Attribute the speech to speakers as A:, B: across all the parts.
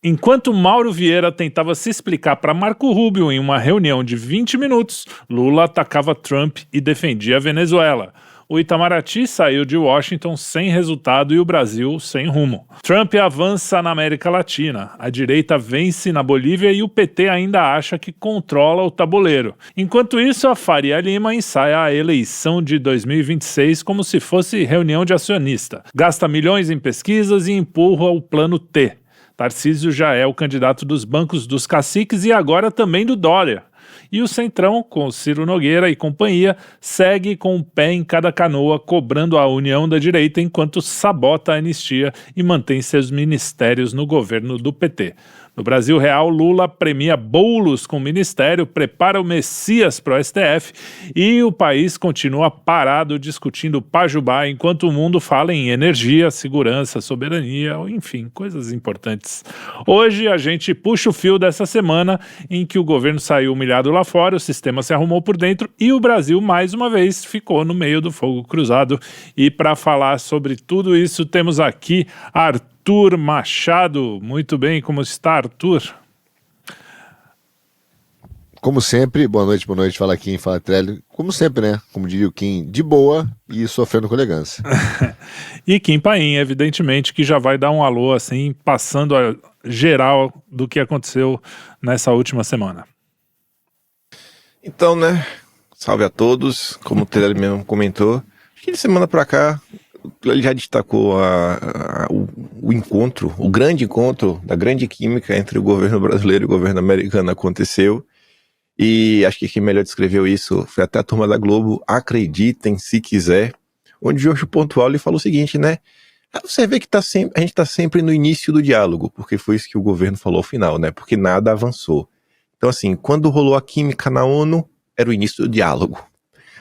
A: Enquanto Mauro Vieira tentava se explicar para Marco Rubio em uma reunião de 20 minutos, Lula atacava Trump e defendia a Venezuela. O Itamaraty saiu de Washington sem resultado e o Brasil sem rumo. Trump avança na América Latina, a direita vence na Bolívia e o PT ainda acha que controla o tabuleiro. Enquanto isso, a Faria Lima ensaia a eleição de 2026 como se fosse reunião de acionista. Gasta milhões em pesquisas e empurra o plano T. Tarcísio já é o candidato dos bancos dos caciques e agora também do Dória. E o Centrão, com Ciro Nogueira e companhia, segue com um pé em cada canoa, cobrando a união da direita enquanto sabota a anistia e mantém seus ministérios no governo do PT. No Brasil Real, Lula premia bolos com o ministério, prepara o Messias para o STF e o país continua parado discutindo Pajubá enquanto o mundo fala em energia, segurança, soberania, enfim, coisas importantes. Hoje a gente puxa o fio dessa semana em que o governo saiu humilhado lá fora, o sistema se arrumou por dentro e o Brasil mais uma vez ficou no meio do fogo cruzado. E para falar sobre tudo isso temos aqui Arthur Machado. Muito bem, como está, Arthur?
B: Como sempre, boa noite, fala Kim, fala Trélio. Como sempre, né? Como diria o Kim, de boa e sofrendo com elegância.
A: E Kim Paim, evidentemente, que já vai dar um alô, assim, passando a geral do que aconteceu nessa última semana.
C: Então, né? Salve a todos, como o Trélio mesmo comentou. Acho que de semana pra cá, ele já destacou o encontro, o grande encontro da grande química entre o governo brasileiro e o governo americano aconteceu. E acho que quem melhor descreveu isso foi até a turma da Globo, acreditem se quiser, onde Jorge Pontual ele falou o seguinte, né? Você vê que a gente está sempre no início do diálogo, porque foi isso que o governo falou ao final, né? Porque nada avançou. Então, assim, quando rolou a química na ONU, era o início do diálogo.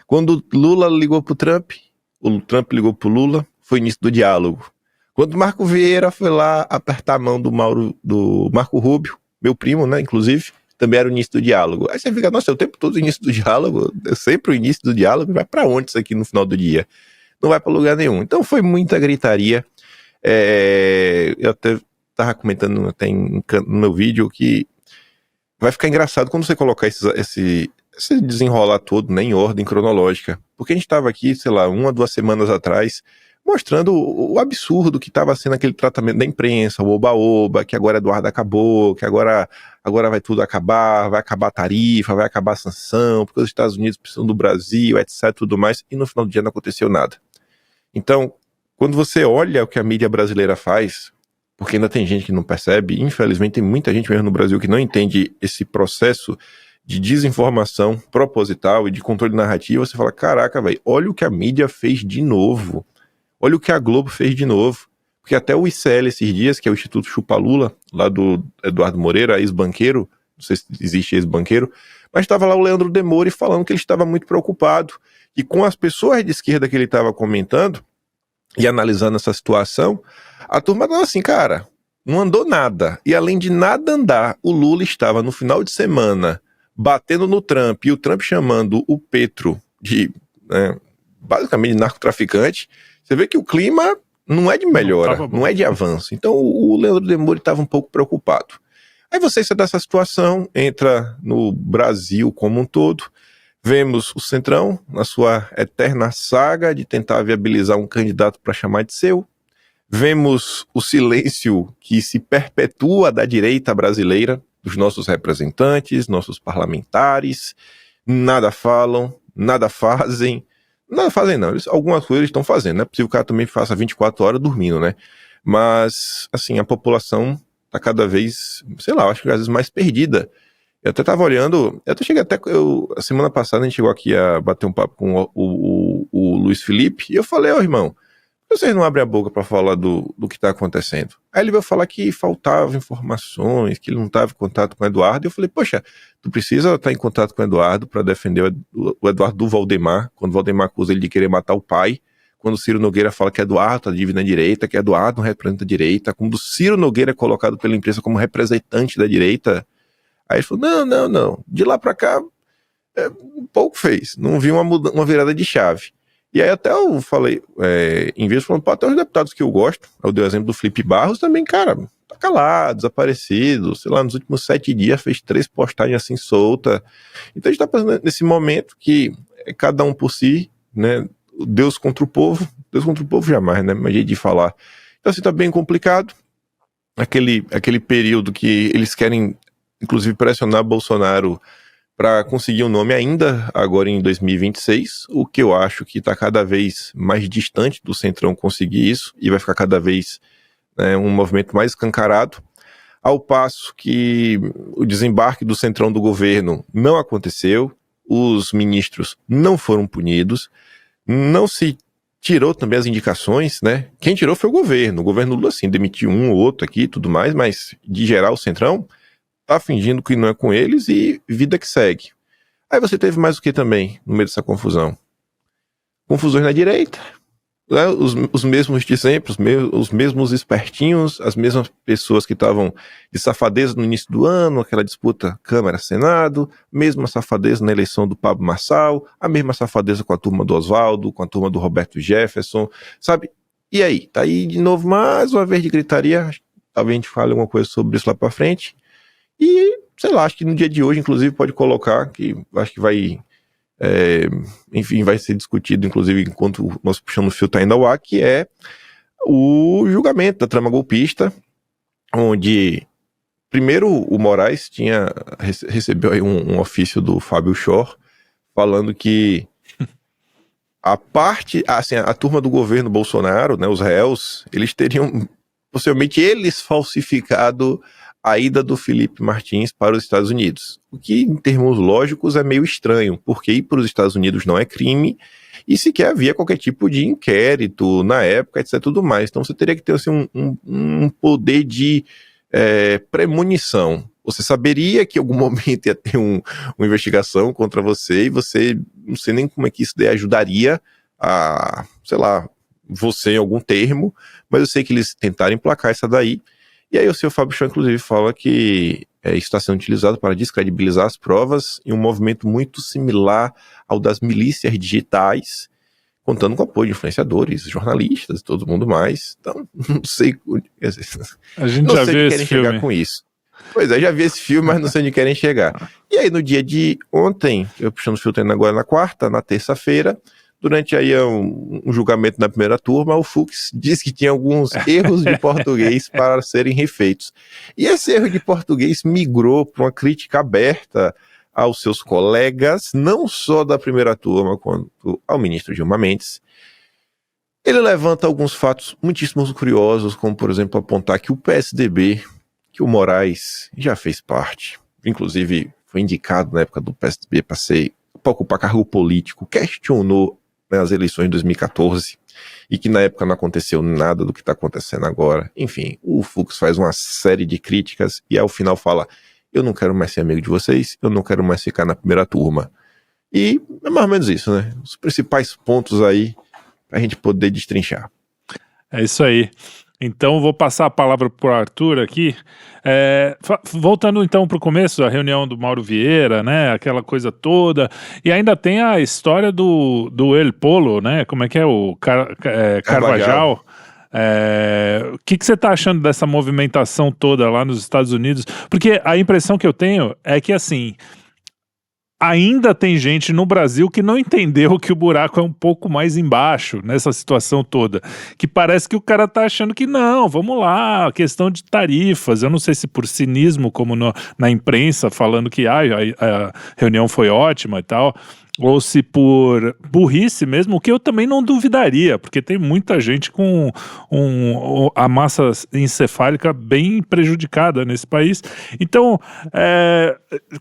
C: Quando Lula ligou pro Trump, o Trump ligou pro Lula, foi o início do diálogo. Quando Marco Vieira foi lá apertar a mão do Marco Rubio, meu primo, né, inclusive, também era o início do diálogo. Aí você fica, nossa, é o tempo todo o início do diálogo, é sempre o início do diálogo, vai pra onde isso aqui no final do dia? Não vai pra lugar nenhum. Então foi muita gritaria. Eu até tava comentando até no meu vídeo que vai ficar engraçado quando você colocar esse desenrolar todo, né, em ordem cronológica. Porque a gente estava aqui, sei lá, 1 ou 2 semanas atrás, mostrando o absurdo que estava sendo aquele tratamento da imprensa, o oba-oba, que agora Eduardo acabou, que agora vai tudo acabar, vai acabar a tarifa, vai acabar a sanção, porque os Estados Unidos precisam do Brasil, etc, tudo mais, e no final do dia não aconteceu nada. Então, quando você olha o que a mídia brasileira faz, porque ainda tem gente que não percebe, infelizmente tem muita gente mesmo no Brasil que não entende esse processo de desinformação proposital e de controle narrativo, você fala, caraca, velho, olha o que a mídia fez de novo. Olha o que a Globo fez de novo. Porque até o ICL esses dias, que é o Instituto Chupa Lula, lá do Eduardo Moreira, ex-banqueiro, não sei se existe ex-banqueiro, mas estava lá o Leandro Demore falando que ele estava muito preocupado. E com as pessoas de esquerda que ele estava comentando e analisando essa situação, a turma estava assim, cara, não andou nada. E além de nada andar, o Lula estava no final de semana batendo no Trump, e o Trump chamando o Petro de, basicamente, narcotraficante. Você vê que o clima não é de melhora, não é de avanço. Então o Leandro Demore estava um pouco preocupado. Aí você sai dessa situação, entra no Brasil como um todo, vemos o Centrão na sua eterna saga de tentar viabilizar um candidato para chamar de seu. Vemos o silêncio que se perpetua da direita brasileira, dos nossos representantes, nossos parlamentares, nada falam, nada fazem. Nada fazem não, algumas coisas eles estão fazendo, não é possível que o cara também faça 24 horas dormindo, né? Mas, assim, a população tá cada vez, sei lá, eu acho que às vezes mais perdida. Eu até tava olhando, a semana passada a gente chegou aqui a bater um papo com o Luiz Felipe, e eu falei, irmão, por que vocês não abrem a boca pra falar do que tá acontecendo? Aí ele veio falar que faltavam informações, que ele não tava em contato com o Eduardo, e eu falei, poxa, tu precisa estar em contato com o Eduardo para defender o Eduardo do Valdemar, quando o Valdemar acusa ele de querer matar o pai, quando o Ciro Nogueira fala que Eduardo tá dívida na direita, que Eduardo não representa a direita, quando o Ciro Nogueira é colocado pela imprensa como representante da direita, aí ele falou, não, de lá pra cá, pouco fez, não vi uma virada de chave. E aí até eu falei, em vez de falar, até os deputados que eu gosto, eu dei o exemplo do Felipe Barros também, cara, tá calado, desaparecido, sei lá, nos últimos 7 dias fez 3 postagens assim solta. Então a gente tá pensando nesse momento que é cada um por si, né, Deus contra o povo jamais, né, mas jeito de falar. Então assim, tá bem complicado, aquele período que eles querem, inclusive, pressionar Bolsonaro para conseguir um nome ainda agora em 2026, o que eu acho que está cada vez mais distante do Centrão conseguir isso, e vai ficar cada vez um movimento mais escancarado, ao passo que o desembarque do Centrão do governo não aconteceu, os ministros não foram punidos, não se tirou também as indicações, né? Quem tirou foi o governo Lula, sim, demitiu um ou outro aqui e tudo mais, mas de geral o Centrão tá fingindo que não é com eles e vida que segue. Aí você teve mais o que também no meio dessa confusão? Confusões na direita, né? Os mesmos de sempre, os mesmos espertinhos, as mesmas pessoas que estavam de safadeza no início do ano, aquela disputa Câmara-Senado, mesma safadeza na eleição do Pablo Marçal, a mesma safadeza com a turma do Oswaldo, com a turma do Roberto Jefferson, sabe? E aí? Tá aí de novo mais uma vez de gritaria, talvez a gente fale alguma coisa sobre isso lá pra frente. E, sei lá, acho que no dia de hoje, inclusive, pode colocar, que acho que vai, enfim, vai ser discutido, inclusive, enquanto o nosso Puxando o Fio tá indo ao ar, que é o julgamento da trama golpista, onde, primeiro, o Moraes recebeu aí um ofício do Fábio Chor, falando que a turma do governo Bolsonaro, né, os réus, eles teriam, possivelmente, falsificado a ida do Felipe Martins para os Estados Unidos. O que, em termos lógicos, é meio estranho, porque ir para os Estados Unidos não é crime e sequer havia qualquer tipo de inquérito na época, etc. Tudo mais. Então você teria que ter assim, um poder de premonição. Você saberia que em algum momento ia ter uma investigação contra você e você, não sei nem como é que isso daí ajudaria a, sei lá, você em algum termo, mas eu sei que eles tentaram emplacar essa daí. E aí o seu Fábio Chor, inclusive, fala que isso está sendo utilizado para descredibilizar as provas em um movimento muito similar ao das milícias digitais, contando com o apoio de influenciadores, jornalistas e todo mundo mais. Então, não sei...
A: A gente já viu esse filme.
C: Chegar com isso. Pois é, já vi esse filme, mas não sei onde querem chegar. E aí, no dia de ontem, eu puxando o fio agora na quarta, na terça-feira, durante aí um julgamento na primeira turma, o Fux disse que tinha alguns erros de português para serem refeitos. E esse erro de português migrou para uma crítica aberta aos seus colegas, não só da primeira turma, quanto ao ministro Gilmar Mendes. Ele levanta alguns fatos muitíssimos curiosos, como, por exemplo, apontar que o PSDB, que o Moraes já fez parte, inclusive foi indicado na época do PSDB para ocupar cargo político, questionou as eleições de 2014 e que na época não aconteceu nada do que está acontecendo agora. Enfim, o Fux faz uma série de críticas e ao final fala: eu não quero mais ser amigo de vocês, eu não quero mais ficar na primeira turma. E é mais ou menos isso, né? Os principais pontos aí pra gente poder destrinchar.
A: É isso aí. Então, vou passar a palavra para o Arthur aqui. Voltando então para o começo da reunião do Mauro Vieira, né? Aquela coisa toda. E ainda tem a história do El Polo, né? Como é que é? O Carvajal. O que você está achando dessa movimentação toda lá nos Estados Unidos? Porque a impressão que eu tenho é que, assim, ainda tem gente no Brasil que não entendeu que o buraco é um pouco mais embaixo nessa situação toda, que parece que o cara tá achando que não, vamos lá, questão de tarifas, eu não sei se por cinismo, como na imprensa, falando que a reunião foi ótima e tal, ou se por burrice mesmo, o que eu também não duvidaria, porque tem muita gente com a massa encefálica bem prejudicada nesse país. Então,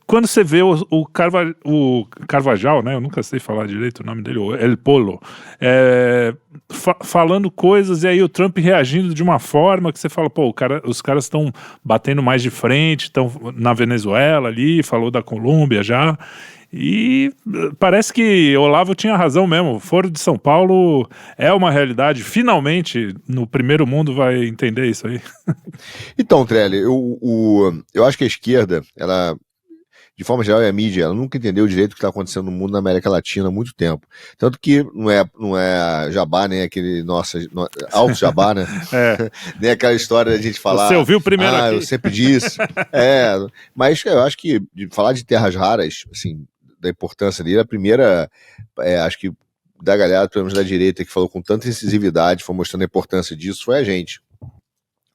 A: quando você vê o Carvajal, né, eu nunca sei falar direito o nome dele, o El Polo, falando coisas e aí o Trump reagindo de uma forma que você fala, pô, os caras estão batendo mais de frente, estão na Venezuela ali, falou da Colômbia já. E parece que Olavo tinha razão mesmo. O Foro de São Paulo é uma realidade. Finalmente, no primeiro mundo vai entender isso aí.
B: Então, Trelli, eu acho que a esquerda, ela de forma geral, e a mídia, ela nunca entendeu direito o que está acontecendo no mundo na América Latina há muito tempo. Tanto que não é jabá, nem aquele alto jabá, né?
A: É.
B: Nem aquela história da gente falar.
A: Você ouviu primeiro aqui.
B: Eu sempre disse. Mas eu acho que de falar de terras raras, assim, da importância dele, a primeira, acho que da galera, pelo menos da direita, que falou com tanta incisividade, foi mostrando a importância disso, foi a gente.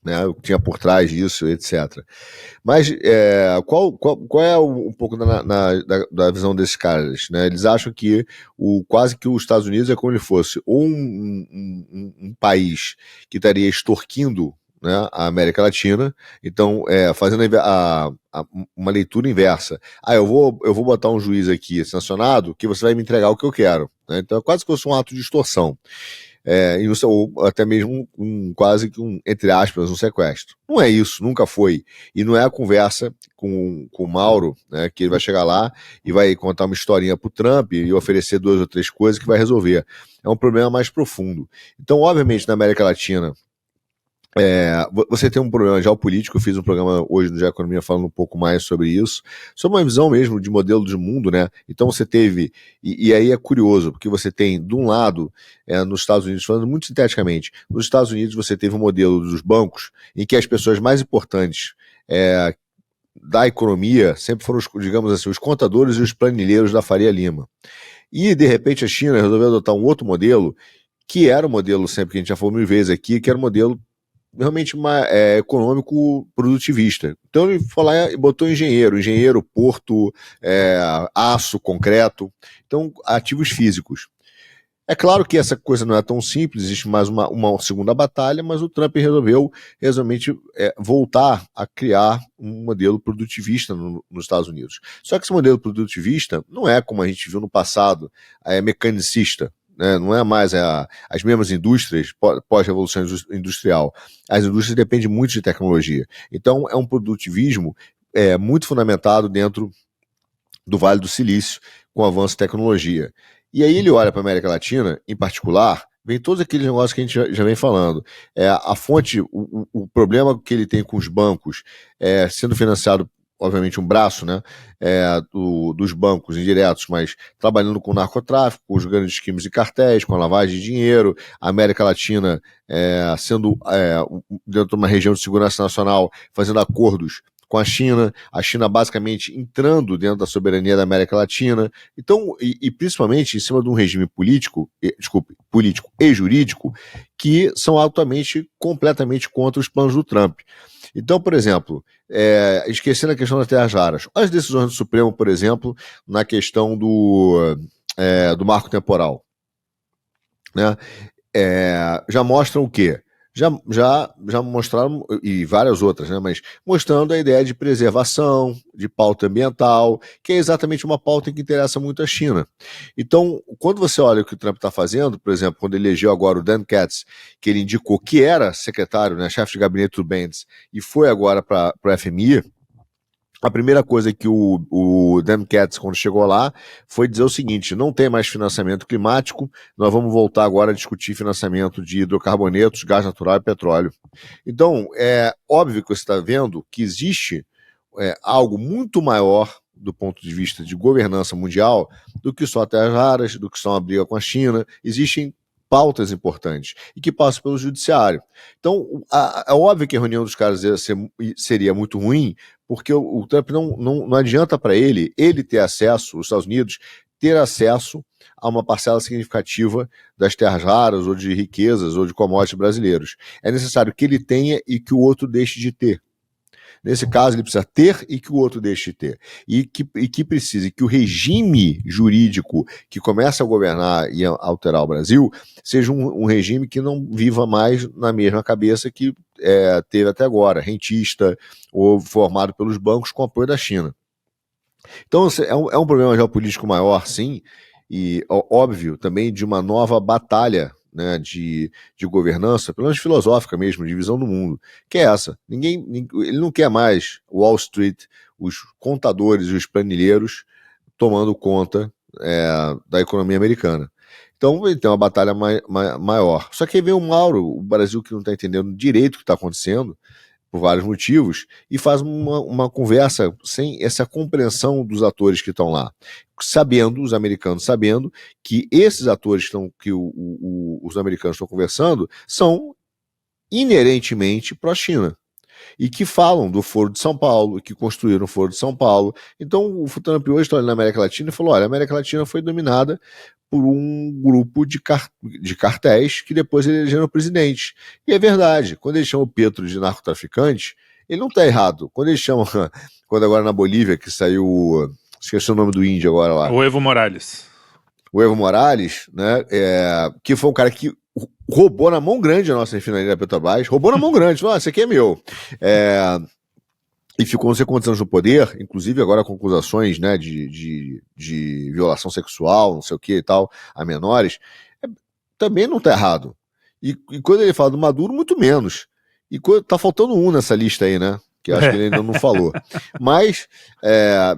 B: Né, o que tinha por trás disso, etc. Mas qual é um pouco da visão desses caras? Né? Eles acham que quase que os Estados Unidos é como ele fosse um país que estaria extorquindo, né, a América Latina, então fazendo uma leitura inversa. Eu vou botar um juiz aqui sancionado que você vai me entregar o que eu quero. Né? Então é quase que fosse um ato de extorsão. Ou até mesmo quase que entre aspas, um sequestro. Não é isso, nunca foi. E não é a conversa com o Mauro, né, que ele vai chegar lá e vai contar uma historinha pro Trump e oferecer 2 ou 3 coisas que vai resolver. É um problema mais profundo. Então, obviamente, na América Latina, você tem um problema geopolítico. Eu fiz um programa hoje no Geoeconomia falando um pouco mais sobre isso, sobre uma visão mesmo de modelo de mundo, né? Então você teve, e aí é curioso, porque você tem, de um lado, nos Estados Unidos, falando muito sinteticamente, nos Estados Unidos você teve um modelo dos bancos em que as pessoas mais importantes da economia sempre foram, digamos assim, os contadores e os planilheiros da Faria Lima. E, de repente, a China resolveu adotar um outro modelo, que era o modelo, sempre que a gente já falou 1000 vezes aqui, que era o modelo realmente econômico produtivista. Então ele foi lá e botou engenheiro, porto, aço, concreto, então ativos físicos. É claro que essa coisa não é tão simples, existe mais uma segunda batalha, mas o Trump resolveu realmente voltar a criar um modelo produtivista nos Estados Unidos. Só que esse modelo produtivista não é como a gente viu no passado, mecanicista. Não é mais as mesmas indústrias pós-revolução industrial. As indústrias dependem muito de tecnologia. Então, é um produtivismo muito fundamentado dentro do Vale do Silício, com o avanço de tecnologia. E aí ele olha para a América Latina, em particular, vem todos aqueles negócios que a gente já vem falando. A fonte, o problema que ele tem com os bancos, sendo financiado, obviamente, um braço, né, dos bancos indiretos, mas trabalhando com o narcotráfico, com os grandes esquemas de cartéis, com a lavagem de dinheiro, a América Latina sendo, dentro de uma região de segurança nacional, fazendo acordos com a China basicamente entrando dentro da soberania da América Latina. Então, e principalmente em cima de um regime político e jurídico, que são completamente contra os planos do Trump. Então, por exemplo, esquecendo a questão das terras raras, as decisões do Supremo, por exemplo, na questão do marco temporal, né, já mostram o quê? Já mostraram, e várias outras, né, mas mostrando a ideia de preservação, de pauta ambiental, que é exatamente uma pauta que interessa muito a China. Então, quando você olha o que o Trump está fazendo, por exemplo, quando ele elegeu agora o Dan Katz, que ele indicou que era secretário, né, chefe de gabinete do Bendis, e foi agora para o FMI, a primeira coisa que o Dan Katz, quando chegou lá, foi dizer o seguinte: não tem mais financiamento climático, nós vamos voltar agora a discutir financiamento de hidrocarbonetos, gás natural e petróleo. Então, é óbvio que você está vendo que existe algo muito maior do ponto de vista de governança mundial do que só terras raras, do que só uma briga com a China. Existem pautas importantes e que passam pelo judiciário. Então, é óbvio que a reunião dos caras seria muito ruim, porque o Trump não adianta para ele ter acesso, os Estados Unidos, ter acesso a uma parcela significativa das terras raras ou de riquezas ou de commodities brasileiros. É necessário que ele tenha e que o outro deixe de ter. Nesse caso, ele precisa ter e que o outro deixe de ter. E que precise que o regime jurídico que começa a governar e a alterar o Brasil seja um regime que não viva mais na mesma cabeça que teve até agora, rentista ou formado pelos bancos com apoio da China. Então, é um problema geopolítico maior, sim, e óbvio também de uma nova batalha, né, de governança, pelo menos filosófica mesmo, de visão do mundo, que é essa. Ele não quer mais Wall Street, os contadores e os planilheiros tomando conta da economia americana. Então ele tem uma batalha maior. Só que aí vem o Mauro, o Brasil que não está entendendo direito o que está acontecendo, por vários motivos, e faz uma conversa sem essa compreensão dos atores que estão lá, sabendo, os americanos sabendo, que esses atores que os americanos estão conversando são inerentemente pró-China, e que falam do Foro de São Paulo, que construíram o Foro de São Paulo. Então o Trump hoje está olhando na América Latina e falou, olha, a América Latina foi dominada por um grupo de cartéis que depois elegeram o presidente. E é verdade, quando eles chamam o Petro de narcotraficante, ele não está errado. Quando eles chamam, quando agora na Bolívia, que saiu, esqueci o nome do índio agora lá.
A: O Evo Morales.
B: O Evo Morales, né, que foi um cara que roubou na mão grande a nossa refinaria da Petrobras, roubou na mão grande, falou, isso aqui é meu. E ficou não sei quantos anos no poder, inclusive agora com acusações, né, de violação sexual, não sei o que e tal, a menores, também não tá errado. E quando ele fala do Maduro, muito menos. E tá faltando um nessa lista aí, né, que acho que ele ainda não falou. Mas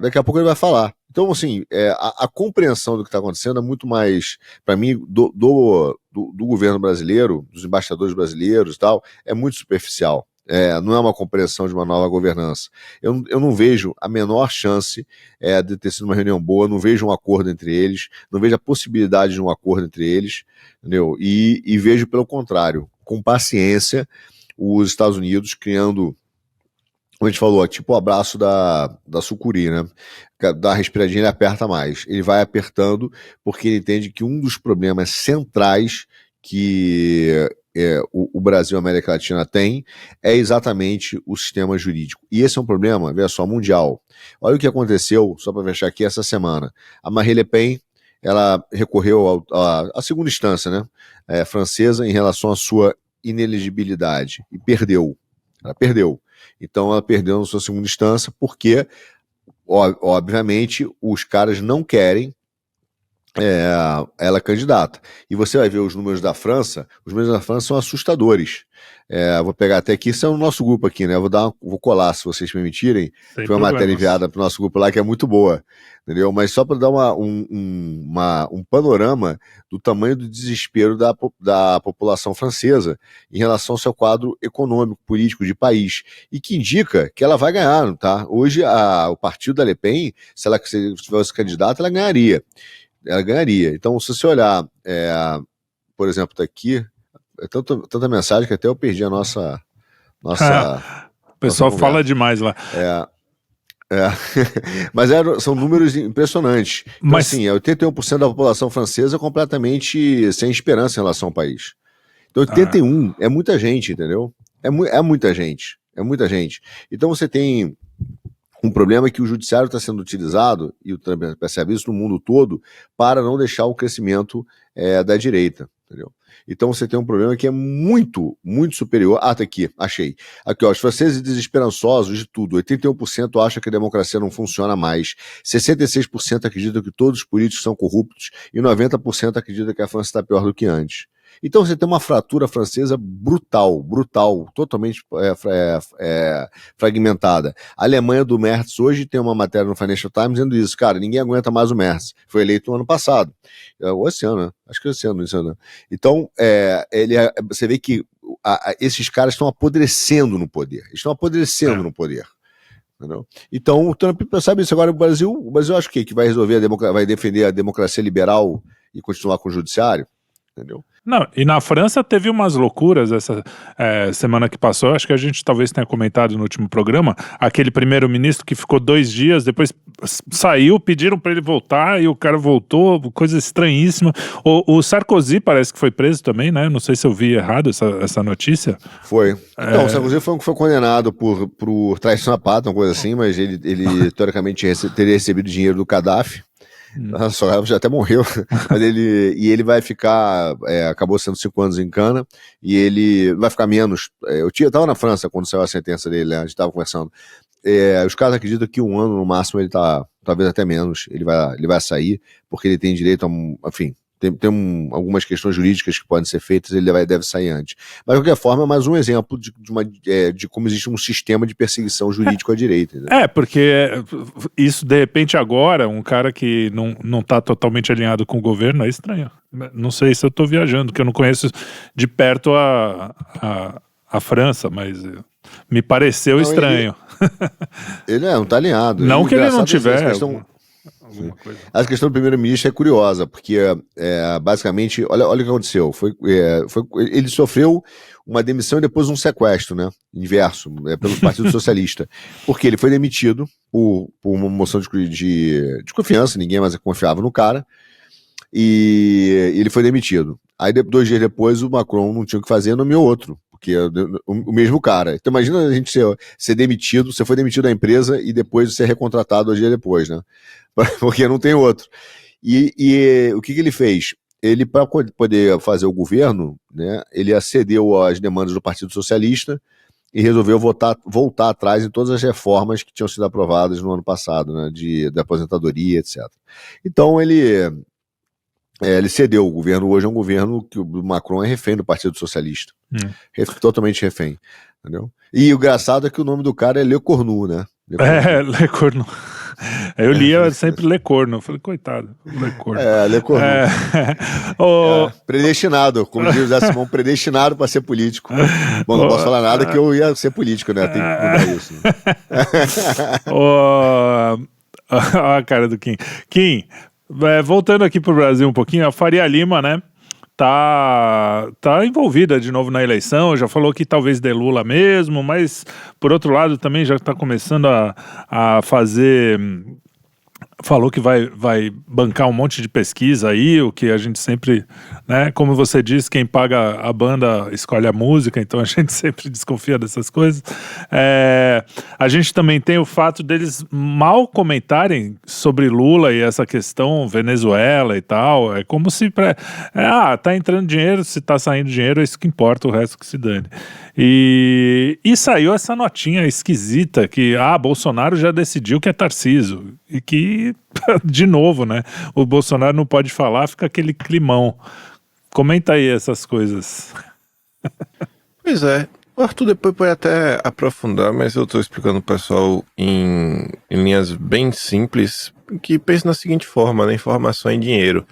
B: daqui a pouco ele vai falar. Então, assim, a compreensão do que está acontecendo é muito mais, para mim, do governo brasileiro, dos embaixadores brasileiros e tal, é muito superficial. Não é uma compreensão de uma nova governança. Eu não vejo a menor chance de ter sido uma reunião boa, não vejo um acordo entre eles, não vejo a possibilidade de um acordo entre eles, entendeu? E vejo, pelo contrário, com paciência, os Estados Unidos criando, como a gente falou, tipo o abraço da sucuri, né? Dá uma respiradinha, ele aperta mais. Ele vai apertando porque ele entende que um dos problemas centrais que o Brasil e a América Latina tem é exatamente o sistema jurídico. E esse é um problema, veja só, mundial. Olha o que aconteceu, só para fechar aqui, essa semana. A Marine Le Pen, ela recorreu à segunda instância, né, francesa, em relação à sua inelegibilidade, e perdeu. Ela perdeu. Então ela perdeu na sua segunda instância porque, obviamente, os caras não querem ela candidata. E você vai ver os números da França, os números da França são assustadores. Vou pegar até aqui, isso é o nosso grupo aqui, né? Vou colar, se vocês permitirem. Foi uma matéria enviada para o nosso grupo lá que é muito boa, entendeu? Mas só para dar um panorama do tamanho do desespero da população francesa em relação ao seu quadro econômico, político de país, e que indica que ela vai ganhar, tá? Hoje o partido da Le Pen, se ela fosse candidata, ela ganharia. Então, se você olhar, por exemplo, tá aqui, tanta mensagem que até eu perdi a nossa
A: o pessoal fala demais lá.
B: Mas são números impressionantes. Então, mas, assim, 81% da população francesa é completamente sem esperança em relação ao país. Então, 81 é muita gente, entendeu? É muita gente. É muita gente. Então, você tem um problema que o judiciário está sendo utilizado, e o Trump percebe isso no mundo todo, para não deixar o crescimento da direita, entendeu? Então você tem um problema que é muito, muito superior. Tá aqui, achei. Aqui, ó, os franceses desesperançosos de tudo. 81% acham que a democracia não funciona mais. 66% acreditam que todos os políticos são corruptos e 90% acreditam que a França está pior do que antes. Então você tem uma fratura francesa brutal, totalmente fragmentada. A Alemanha do Merz hoje tem uma matéria no Financial Times dizendo isso, cara, ninguém aguenta mais o Merz. Foi eleito no ano passado, ou esse ano, né? Acho que esse ano. Então, você vê que esses caras estão apodrecendo no poder. Entendeu? Então o Trump sabe isso. Agora o Brasil acho que vai resolver vai defender a democracia liberal e continuar com o judiciário, entendeu?
A: Não, e na França teve umas loucuras essa semana que passou, acho que a gente talvez tenha comentado no último programa, aquele primeiro-ministro que ficou 2 dias, depois saiu, pediram para ele voltar e o cara voltou, coisa estranhíssima. O Sarkozy parece que foi preso também, né? Não sei se eu vi errado essa notícia.
B: Foi. Então, o Sarkozy foi condenado por traição à pátria, uma coisa assim, mas ele teoricamente teria recebido dinheiro do Gaddafi. Já até morreu, mas ele vai ficar, acabou sendo 5 anos em cana, e ele vai ficar menos. Eu estava na França quando saiu a sentença dele, né, a gente estava conversando. Os caras acreditam que 1 ano no máximo ele tá, talvez até menos, ele vai sair, porque ele tem direito a, enfim, tem algumas questões jurídicas que podem ser feitas, ele deve sair antes. Mas, de qualquer forma, é mais um exemplo de como existe um sistema de perseguição jurídico à direita. Né?
A: Porque isso, de repente, agora, um cara que não está totalmente alinhado com o governo, é estranho. Não sei se eu estou viajando, que eu não conheço de perto a França, mas Me pareceu
B: Não,
A: estranho.
B: Ele não tá alinhado.
A: Não
B: E
A: que ele não
B: engraçado,
A: tiver
B: alguma coisa. A questão do primeiro-ministro é curiosa, porque basicamente, olha o que aconteceu. Ele sofreu uma demissão e depois um sequestro, né? Inverso, pelo Partido Socialista. Porque ele foi demitido por uma moção de confiança, ninguém mais confiava no cara, e ele foi demitido. Aí 2 dias depois o Macron não tinha o que fazer, nomeou outro. Porque o mesmo cara. Então imagina a gente ser demitido, você foi demitido da empresa e depois ser recontratado 2 dias depois, né? Porque não tem outro. E o que ele fez? Ele, para poder fazer o governo, né, ele acedeu às demandas do Partido Socialista e resolveu voltar atrás em todas as reformas que tinham sido aprovadas no ano passado, né, da aposentadoria, etc. Então ele cedeu. O governo hoje é um governo que o Macron é refém do Partido Socialista. Totalmente refém. Entendeu? E o engraçado é que o nome do cara é Le Cornu, né?
A: Le Cornu. Eu lia sempre Le Cornu. Eu falei, coitado, Le Cornu.
B: Le Cornu. Predestinado, como diz o José Simão, predestinado para ser político. Bom, não posso falar nada que eu ia ser político, né? Tem que mudar isso. Né?
A: A cara do Kim. Kim, voltando aqui pro Brasil um pouquinho, a Faria Lima, né? Tá envolvida de novo na eleição, já falou que talvez dê Lula mesmo, mas por outro lado também já está começando a fazer... Falou que vai bancar um monte de pesquisa aí, o que a gente sempre, né, como você disse, quem paga a banda escolhe a música, então a gente sempre desconfia dessas coisas. A gente também tem o fato deles mal comentarem sobre Lula e essa questão Venezuela e tal, é como se tá entrando dinheiro, se tá saindo dinheiro, é isso que importa, o resto que se dane. E saiu essa notinha esquisita que Bolsonaro já decidiu que é Tarcísio, e que, de novo, né, o Bolsonaro não pode falar, fica aquele climão. Comenta aí essas coisas.
C: Pois é, o Arthur depois pode até aprofundar, mas eu estou explicando o pessoal em linhas bem simples, que pense na seguinte forma, né, informação é dinheiro.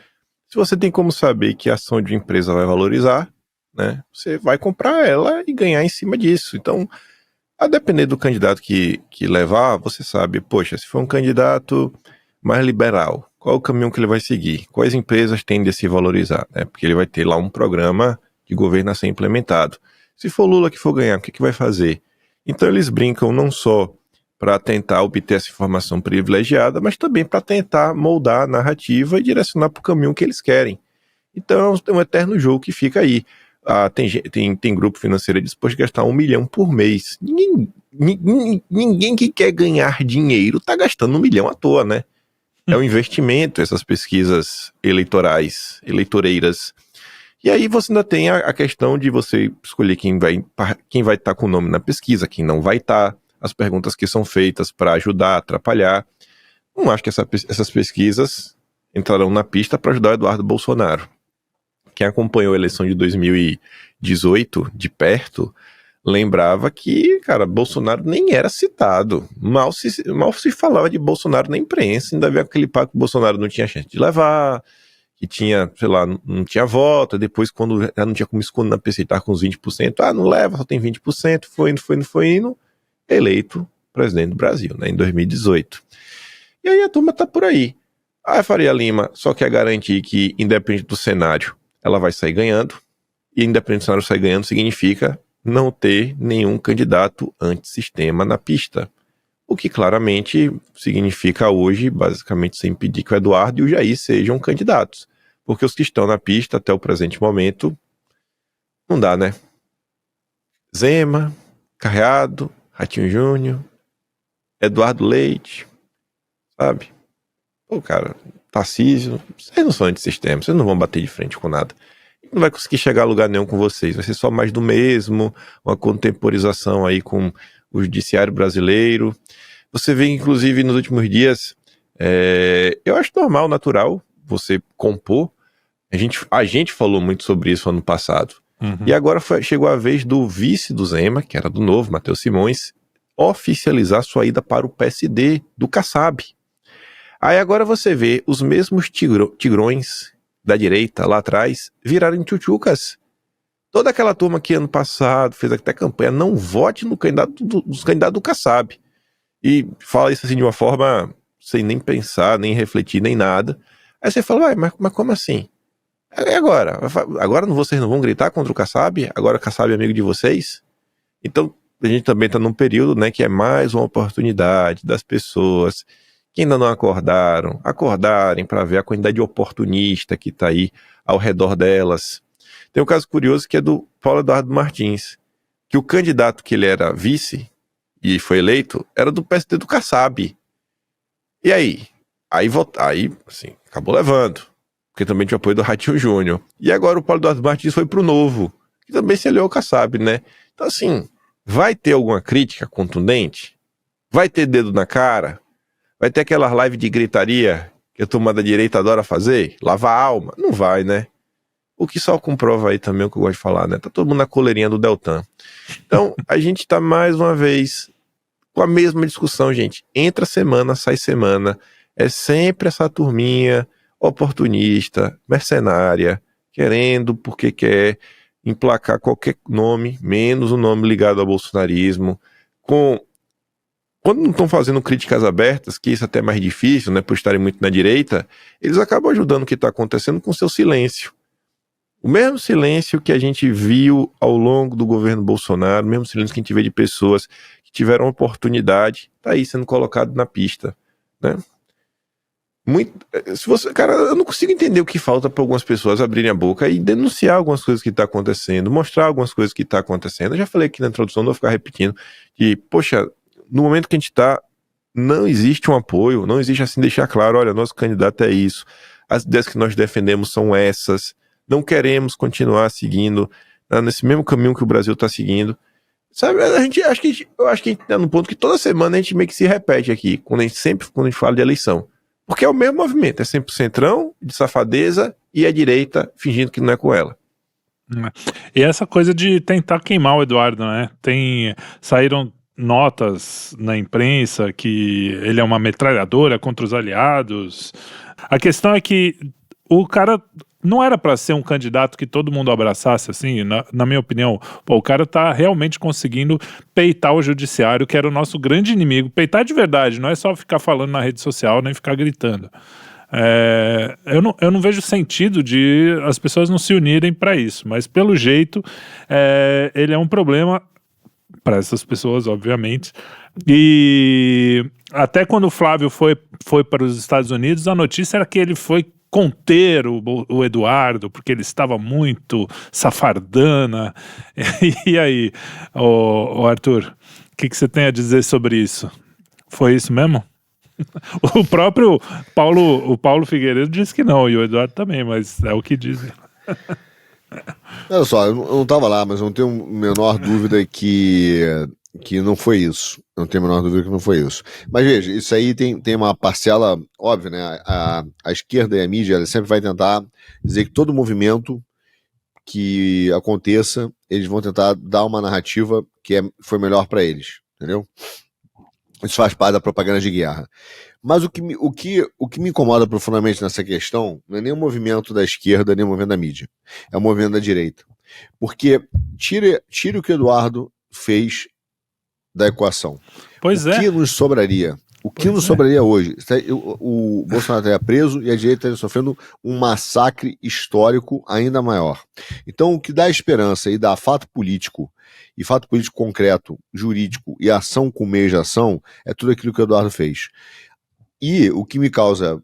C: Se você tem como saber que a ação de uma empresa vai valorizar, né, você vai comprar ela e ganhar em cima disso. Então, a depender do candidato que levar, você sabe, poxa, se for um candidato mais liberal, qual o caminho que ele vai seguir? Quais empresas tendem a se valorizar? Né? Porque ele vai ter lá um programa de governo a ser implementado. Se for Lula que for ganhar, o que vai fazer? Então eles brincam não só para tentar obter essa informação privilegiada, mas também para tentar moldar a narrativa e direcionar para o caminho que eles querem. Então é um eterno jogo que fica aí. Tem grupo financeiro disposto a gastar 1 milhão por mês. Ninguém que quer ganhar dinheiro está gastando 1 milhão à toa, né? É um investimento, essas pesquisas eleitoreiras. E aí você ainda tem a questão de você escolher quem vai estar com o nome na pesquisa, quem não vai estar, as perguntas que são feitas para ajudar, atrapalhar. Não acho que essas pesquisas entrarão na pista para ajudar o Eduardo Bolsonaro. Quem acompanhou a eleição de 2018 de perto, lembrava que, cara, Bolsonaro nem era citado. Mal se falava de Bolsonaro na imprensa, ainda havia aquele papo que o Bolsonaro não tinha chance de levar, que tinha, sei lá, não tinha voto, depois quando já não tinha como esconder na pesquisa, estava com uns 20%, não leva, só tem 20%, foi indo, eleito presidente do Brasil, né, em 2018. E aí a turma tá por aí. A Faria Lima só quer garantir que, independente do cenário, ela vai sair ganhando, e independente do cenário sair ganhando significa não ter nenhum candidato antissistema na pista. O que claramente significa hoje, basicamente, você impedir que o Eduardo e o Jair sejam candidatos. Porque os que estão na pista até o presente momento, não dá, né? Zema, Caiado, Ratinho Júnior, Eduardo Leite, sabe? Pô, cara, Tarcísio, vocês não são antissistema, vocês não vão bater de frente com nada. Não vai conseguir chegar a lugar nenhum com vocês, vai ser só mais do mesmo, uma contemporização aí com o judiciário brasileiro. Você vê, inclusive, nos últimos dias, eu acho normal, natural, você compor. A gente falou muito sobre isso ano passado. Uhum. E agora chegou a vez do vice do Zema, que era do Novo, Matheus Simões, oficializar sua ida para o PSD, do Kassab. Aí agora você vê os mesmos tigrões da direita lá atrás virarem tchutchucas. Toda aquela turma que ano passado fez até campanha, não vote no candidato dos candidatos do Kassab. E fala isso assim de uma forma sem nem pensar, nem refletir, nem nada. Aí você fala, mas como assim? E agora? Agora vocês não vão gritar contra o Kassab? Agora o Kassab é amigo de vocês? Então, a gente também está num período, né, que é mais uma oportunidade das pessoas que ainda não acordarem para ver a quantidade de oportunista que está aí ao redor delas. Tem um caso curioso que é do Paulo Eduardo Martins, que o candidato que ele era vice e foi eleito era do PSD do Kassab. E aí? Aí, assim, acabou levando, porque também tinha apoio do Ratinho Júnior. E agora o Paulo Eduardo Martins foi pro Novo, que também se aliou ao Kassab, né? Então, assim, vai ter alguma crítica contundente? Vai ter dedo na cara? Vai ter aquela live de gritaria que a turma da direita adora fazer? Lavar a alma? Não vai, né? O que só comprova aí também o que eu gosto de falar, né? Tá todo mundo na coleirinha do Deltan. Então, a gente tá mais uma vez com a mesma discussão, gente. Entra semana, sai semana. É sempre essa turminha oportunista, mercenária, querendo porque quer emplacar qualquer nome, menos o nome ligado ao bolsonarismo. Quando não estão fazendo críticas abertas, que isso até é mais difícil, né, por estarem muito na direita, eles acabam ajudando o que está acontecendo com seu silêncio. O mesmo silêncio que a gente viu ao longo do governo Bolsonaro, o mesmo silêncio que a gente vê de pessoas que tiveram oportunidade, está aí sendo colocado na pista, né? Cara, eu não consigo entender o que falta para algumas pessoas abrirem a boca e denunciar algumas coisas que está acontecendo, mostrar algumas coisas que está acontecendo. Eu já falei aqui na introdução, não vou ficar repetindo, que, poxa, no momento que a gente está, não existe um apoio, não existe assim deixar claro, olha, nosso candidato é isso, as ideias que nós defendemos são essas, não queremos continuar seguindo nesse mesmo caminho que o Brasil está seguindo. Sabe, eu acho que a gente está no ponto que toda semana a gente meio que se repete aqui, quando a gente fala de eleição. Porque é o mesmo movimento, é sempre o centrão, de safadeza, e a direita fingindo que não é com ela.
A: E essa coisa de tentar queimar o Eduardo, né? Saíram notas na imprensa que ele é uma metralhadora contra os aliados. A questão é que o cara não era para ser um candidato que todo mundo abraçasse, assim, na minha opinião. Pô, o cara tá realmente conseguindo peitar o judiciário, que era o nosso grande inimigo. Peitar de verdade, não é só ficar falando na rede social, nem ficar gritando. Eu não vejo sentido de as pessoas não se unirem para isso, mas pelo jeito ele é um problema para essas pessoas, obviamente. E até quando o Flávio foi para os Estados Unidos, a notícia era que ele foi conter o Eduardo, porque ele estava muito safardana. E aí, o Arthur, o que você tem a dizer sobre isso? Foi isso mesmo? O próprio Paulo Figueiredo disse que não, e o Eduardo também, mas é o que dizem.
B: Olha só, eu não estava lá, mas eu não tenho a menor dúvida que não foi isso. Eu não tenho a menor dúvida que não foi isso. Mas veja, isso aí tem uma parcela óbvia, né? A esquerda e a mídia ela sempre vai tentar dizer que todo movimento que aconteça, eles vão tentar dar uma narrativa que foi melhor para eles, entendeu? Isso faz parte da propaganda de guerra. Mas o que me incomoda profundamente nessa questão não é nem o movimento da esquerda, nem o movimento da mídia. É o movimento da direita. Porque tire o que o Eduardo fez da equação.
A: Pois
B: o que nos sobraria? O que nos sobraria hoje? O Bolsonaro estaria preso e a direita estaria sofrendo um massacre histórico ainda maior. Então, o que dá esperança e dá fato político concreto, jurídico e ação com meio de ação é tudo aquilo que o Eduardo fez. E o que me causa,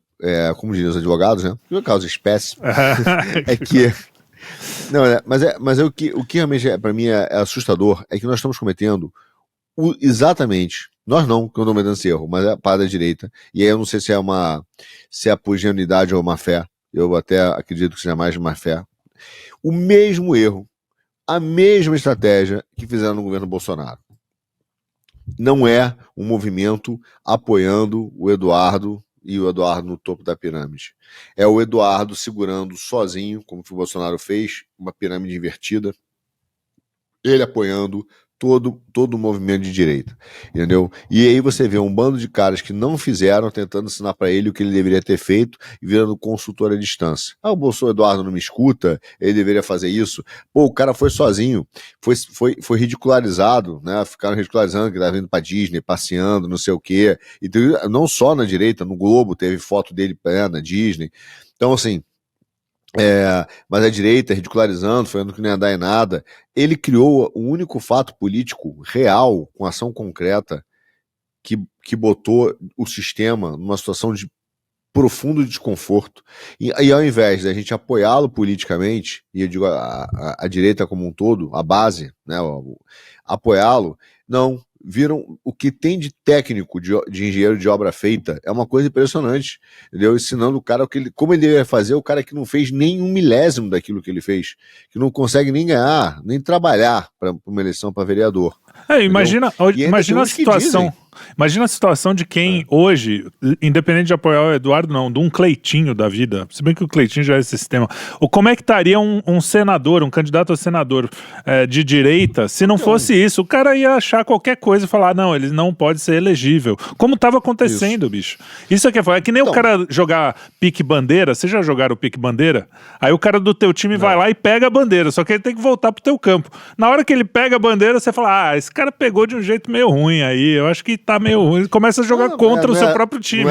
B: como dizem os advogados, né? O que me causa espécie é que. Não, mas o que realmente para mim é assustador é que nós estamos cometendo exatamente. Nós não, que eu não estou cometendo esse erro, mas é a parte da direita. E aí eu não sei se é por ingenuidade ou má fé. Eu até acredito que seja mais de má fé. O mesmo erro, a mesma estratégia que fizeram no governo Bolsonaro. Não é um movimento apoiando o Eduardo e o Eduardo no topo da pirâmide. É o Eduardo segurando sozinho, como o Bolsonaro fez, uma pirâmide invertida. Ele apoiando todo o movimento de direita, entendeu? E aí você vê um bando de caras que não fizeram, tentando ensinar para ele o que ele deveria ter feito e virando consultor à distância. O Bolsonaro Eduardo não me escuta, ele deveria fazer isso. Pô, o cara foi sozinho, foi ridicularizado, né? Ficaram ridicularizando que estava indo pra Disney, passeando, não sei o quê. E não só na direita, no Globo teve foto dele na Disney. Então, assim, mas a direita, ridicularizando, falando que não ia dar em nada. Ele criou o único fato político real, com ação concreta, que botou o sistema numa situação de profundo desconforto. E ao invés da gente apoiá-lo politicamente, e eu digo a direita como um todo, a base, né, apoiá-lo, não. Viram o que tem de técnico, de engenheiro de obra feita, é uma coisa impressionante, entendeu? Ensinando o cara como ele deveria fazer, o cara que não fez nem 1 milésimo daquilo que ele fez, que não consegue nem ganhar, nem trabalhar para uma eleição para vereador.
A: Imagina a situação. Imagina a situação de quem hoje, independente de apoiar o Eduardo, não, de um Cleitinho da vida, se bem que o Cleitinho já é esse sistema, ou como é que estaria um senador, um candidato a senador de direita, se não fosse isso? O cara ia achar qualquer coisa e falar, não, ele não pode ser elegível. Como estava acontecendo, bicho. Isso aqui é que nem o cara jogar pique-bandeira, vocês já jogaram pique-bandeira? Aí o cara do teu time vai lá e pega a bandeira, só que ele tem que voltar pro teu campo. Na hora que ele pega a bandeira, você fala, esse cara pegou de um jeito meio ruim aí, eu acho que tá meio ruim, ele começa a jogar contra o seu próprio time.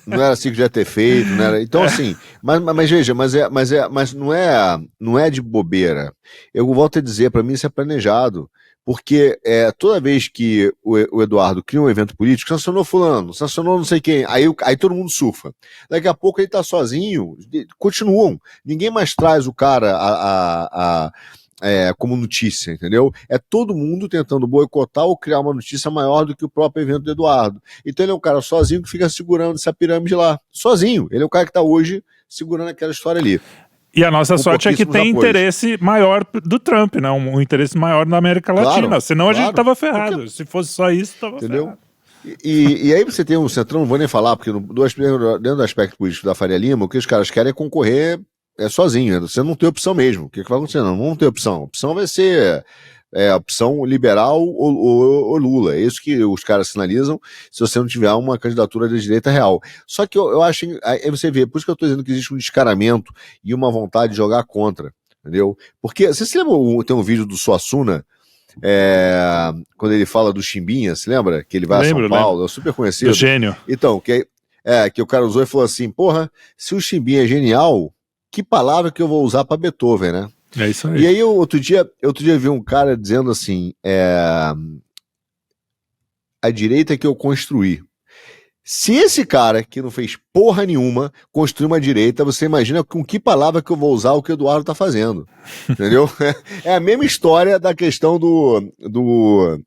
B: Não era assim que já ter feito, não era. Então, assim, mas veja, mas não é de bobeira. Eu volto a dizer, para mim isso é planejado. Porque toda vez que o Eduardo cria um evento político, sancionou fulano, sancionou não sei quem, aí todo mundo surfa. Daqui a pouco ele tá sozinho, continuam. Ninguém mais traz o cara como notícia, entendeu? É todo mundo tentando boicotar ou criar uma notícia maior do que o próprio evento do Eduardo. Então ele é um cara sozinho que fica segurando essa pirâmide lá. Sozinho. Ele é o cara que está hoje segurando aquela história ali.
A: E a nossa sorte é que tem interesse maior do Trump, né? Um interesse maior na América Latina. Senão a gente tava ferrado. Porque... Se fosse só isso, tava ferrado.
B: E aí você tem um centrão, não vou nem falar, porque dentro do aspecto político da Faria Lima, o que os caras querem é concorrer sozinho. Você não tem opção mesmo. O que vai acontecer? Não tem opção. A opção vai ser opção liberal ou Lula. É isso que os caras sinalizam se você não tiver uma candidatura de direita real. Só que eu acho, aí você vê, por isso que eu estou dizendo que existe um descaramento e uma vontade de jogar contra, entendeu? Porque, você se lembra, tem um vídeo do Suassuna, quando ele fala do Chimbinha, se lembra? Que ele vai a São Paulo, é super conhecido.
A: Do gênio.
B: Então, que o cara usou e falou assim, porra, se o Chimbinha é genial, que palavra que eu vou usar para Beethoven, né?
A: É isso aí.
B: E aí, outro dia vi um cara dizendo assim, a direita que eu construí. Se esse cara, que não fez porra nenhuma, construir uma direita, você imagina com que palavra que eu vou usar o que o Eduardo tá fazendo. Entendeu? É a mesma história da questão do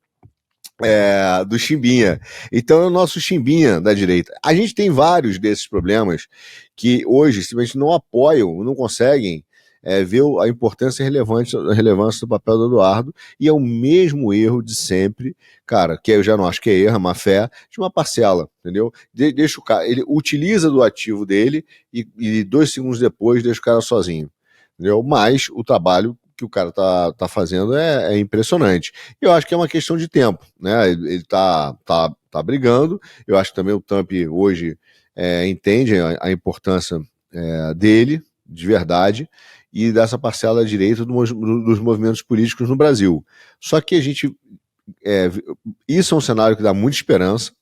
B: Chimbinha. Então é o nosso Chimbinha da direita. A gente tem vários desses problemas que hoje simplesmente não apoiam, não conseguem ver a importância e a relevância do papel do Eduardo, e é o mesmo erro de sempre, cara, que eu já não acho que é erro, é má fé, de uma parcela, entendeu? Deixa o cara, ele utiliza do ativo dele e 2 segundos depois deixa o cara sozinho, entendeu? Mas o trabalho que o cara tá fazendo é impressionante. E eu acho que é uma questão de tempo, né? Ele tá brigando, eu acho que também o Trump hoje entende a importância dele, de verdade, e dessa parcela direita dos movimentos políticos no Brasil. Só que a gente... isso é um cenário que dá muita esperança,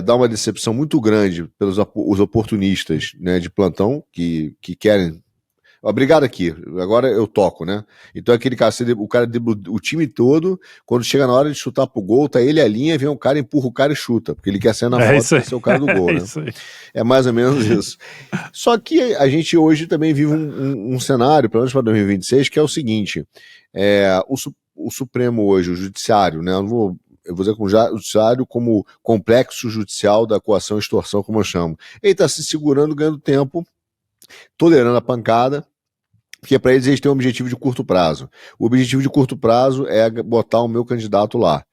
B: dá uma decepção muito grande pelos os oportunistas, né, de plantão que querem... Obrigado aqui, agora eu toco, né? Então aquele cara, o cara o time todo, quando chega na hora de chutar pro gol, tá ele a linha, vem um cara, empurra o cara e chuta, porque ele quer ser na foto e ser o cara do gol, né? É mais ou menos isso. Só que a gente hoje também vive um cenário, pelo menos para 2026, que é o seguinte, o Supremo hoje, o Judiciário, né? Eu vou dizer como o Judiciário como complexo judicial da coação e extorsão, como eu chamo. Ele tá se segurando, ganhando tempo, tolerando a pancada, porque para eles têm um objetivo de curto prazo. O objetivo de curto prazo é botar o meu candidato lá.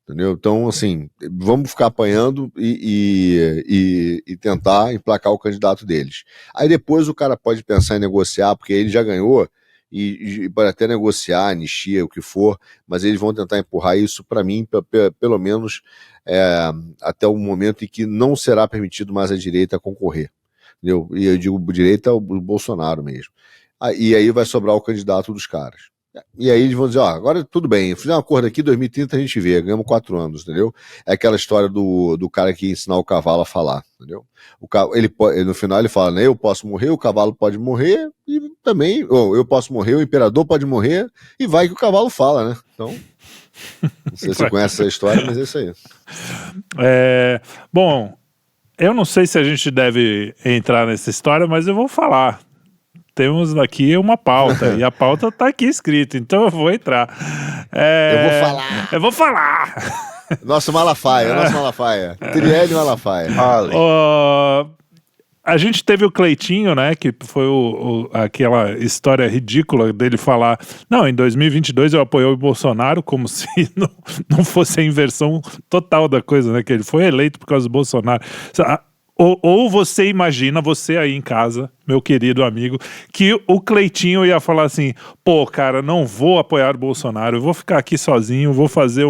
B: Entendeu? Então, assim, vamos ficar apanhando e tentar emplacar o candidato deles. Aí depois o cara pode pensar em negociar, porque ele já ganhou, e pode até negociar, anistia, o que for, mas eles vão tentar empurrar isso para mim, pelo menos até o momento em que não será permitido mais a direita concorrer. Entendeu? E eu digo direita, o Bolsonaro mesmo. E aí vai sobrar o candidato dos caras. E aí eles vão dizer, agora tudo bem, fizer um acordo aqui, 2030 a gente vê, ganhamos 4 anos, entendeu? É aquela história do cara que ia ensinar o cavalo a falar, entendeu? No final ele fala, né, eu posso morrer, o cavalo pode morrer, e também, eu posso morrer, o imperador pode morrer, e vai que o cavalo fala, né? Então, não sei se você conhece essa história, mas é isso aí.
A: Bom, eu não sei se a gente deve entrar nessa história, mas eu vou falar. Temos aqui uma pauta, e a pauta tá aqui escrita, então eu vou entrar. Eu vou falar!
B: Nosso Malafaia. Trielli Malafaia.
A: A gente teve o Cleitinho, né, que foi aquela história ridícula dele falar, não, em 2022 eu apoiei o Bolsonaro, como se não fosse a inversão total da coisa, né, que ele foi eleito por causa do Bolsonaro. Ou você imagina, você aí em casa, meu querido amigo, que o Cleitinho ia falar assim, pô, cara, não vou apoiar o Bolsonaro, eu vou ficar aqui sozinho, vou fazer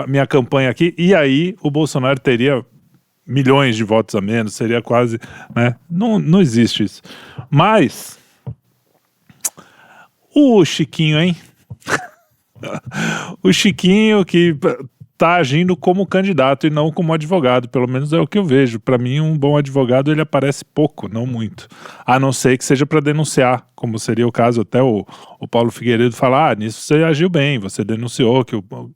A: minha campanha aqui, e aí o Bolsonaro teria milhões de votos a menos, seria quase, né? Não existe isso. Mas o Chiquinho, hein? O Chiquinho que tá agindo como candidato e não como advogado, pelo menos é o que eu vejo. Para mim, um bom advogado, ele aparece pouco, não muito. A não ser que seja para denunciar, como seria o caso até o Paulo Figueiredo falar, nisso você agiu bem, você denunciou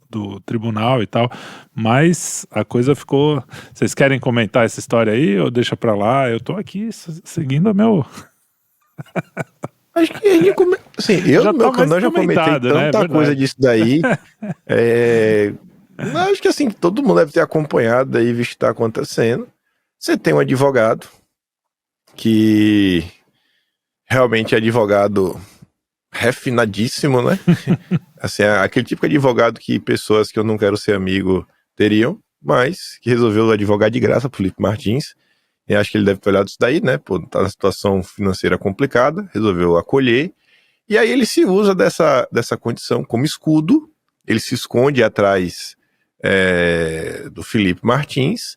A: do tribunal e tal, mas a coisa ficou... Vocês querem comentar essa história aí ou deixa para lá? Eu tô aqui seguindo o meu...
C: Acho que assim, eu no meu canal já comentei tanta coisa disso daí. Acho que assim, todo mundo deve ter acompanhado aí, visto que está acontecendo. Você tem um advogado que realmente é advogado refinadíssimo, né? Assim, aquele tipo de advogado que pessoas que eu não quero ser amigo teriam, mas que resolveu advogar de graça pro Felipe Martins. E acho que ele deve ter olhado isso daí, né? Pô, tá na situação financeira complicada, resolveu acolher. E aí ele se usa dessa condição como escudo, ele se esconde atrás do Felipe Martins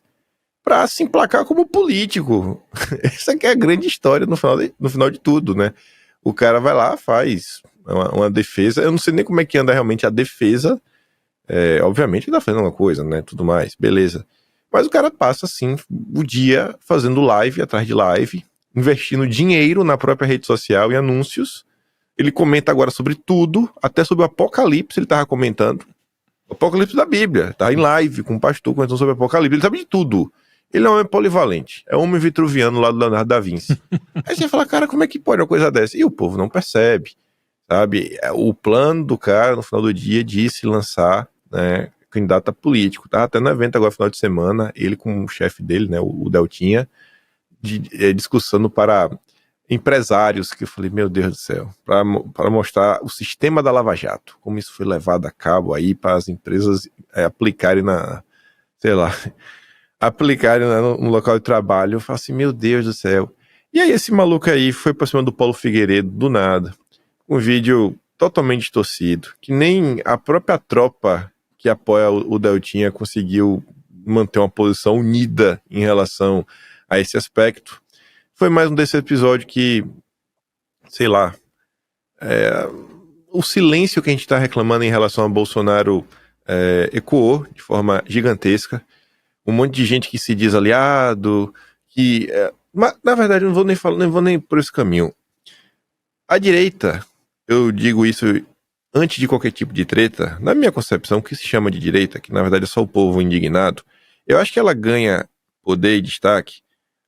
C: para se emplacar como político. Essa aqui é a grande história no final de tudo, né? O cara vai lá, faz uma defesa, eu não sei nem como é que anda realmente a defesa, obviamente ele tá fazendo uma coisa, né, tudo mais, beleza. Mas o cara passa, assim, o dia fazendo live atrás de live, investindo dinheiro na própria rede social e anúncios. Ele comenta agora sobre tudo, até sobre o Apocalipse ele tava comentando. O Apocalipse da Bíblia, tá em live com um pastor comentando sobre o Apocalipse, ele sabe de tudo. Ele é um homem polivalente, é um homem vitruviano lá do Leonardo da Vinci. Aí você fala, cara, como é que pode uma coisa dessa? E o povo não percebe, sabe? O plano do cara, no final do dia, de se lançar, né, candidato a político. Tava até no evento agora, final de semana, ele com o chefe dele, né, o Deltinha, discussando para empresários, que eu falei, meu Deus do céu, para mostrar o sistema da Lava Jato, como isso foi levado a cabo aí para as empresas aplicarem no local de trabalho. Eu falo assim, meu Deus do céu. E aí esse maluco aí foi pra cima do Paulo Figueiredo do nada, um vídeo totalmente distorcido, que nem a própria tropa que apoia o Deltinha conseguiu manter uma posição unida em relação a esse aspecto. Foi mais um desse episódio que, sei lá, o silêncio que a gente tá reclamando em relação a Bolsonaro ecoou de forma gigantesca. Um monte de gente que se diz aliado, mas, na verdade, eu não vou nem por esse caminho. A direita, eu digo isso antes de qualquer tipo de treta, na minha concepção, o que se chama de direita, que na verdade é só o povo indignado, eu acho que ela ganha poder e destaque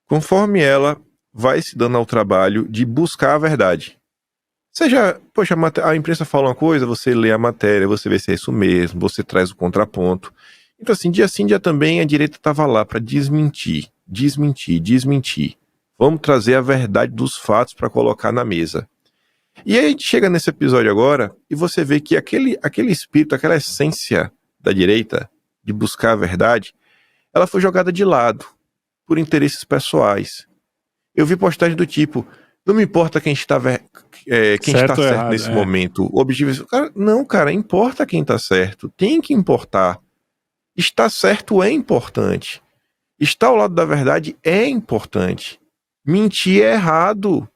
C: conforme ela vai se dando ao trabalho de buscar a verdade. Seja, poxa, a imprensa fala uma coisa, você lê a matéria, você vê se é isso mesmo, você traz o contraponto. Então assim, dia sim, dia também, a direita estava lá para desmentir. Vamos trazer a verdade dos fatos para colocar na mesa. E aí a gente chega nesse episódio agora e você vê que aquele espírito, aquela essência da direita de buscar a verdade, ela foi jogada de lado por interesses pessoais. Eu vi postagem do tipo, não me importa quem está quem
A: Certo
C: está
A: ou
C: certo
A: errado,
C: nesse momento. O objetivo é... Cara, importa quem está certo. Tem que importar. Estar certo é importante. Estar ao lado da verdade é importante. Mentir é errado.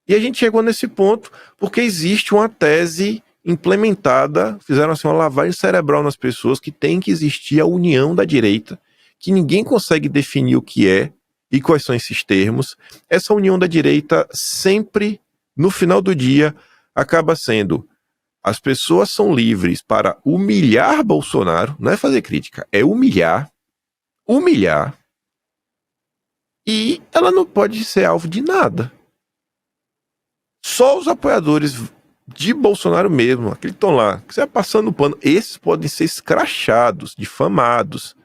C: E a gente chegou nesse ponto porque existe uma tese implementada, fizeram assim uma lavagem cerebral nas pessoas, que tem que existir a união da direita, que ninguém consegue definir o que é e quais são esses termos. Essa união da direita sempre, no final do dia, acaba sendo: as pessoas são livres para humilhar Bolsonaro, não é fazer crítica, é humilhar, e ela não pode ser alvo de nada. Só os apoiadores de Bolsonaro mesmo, aquele que estão lá, que você vai passando o pano, esses podem ser escrachados, difamados.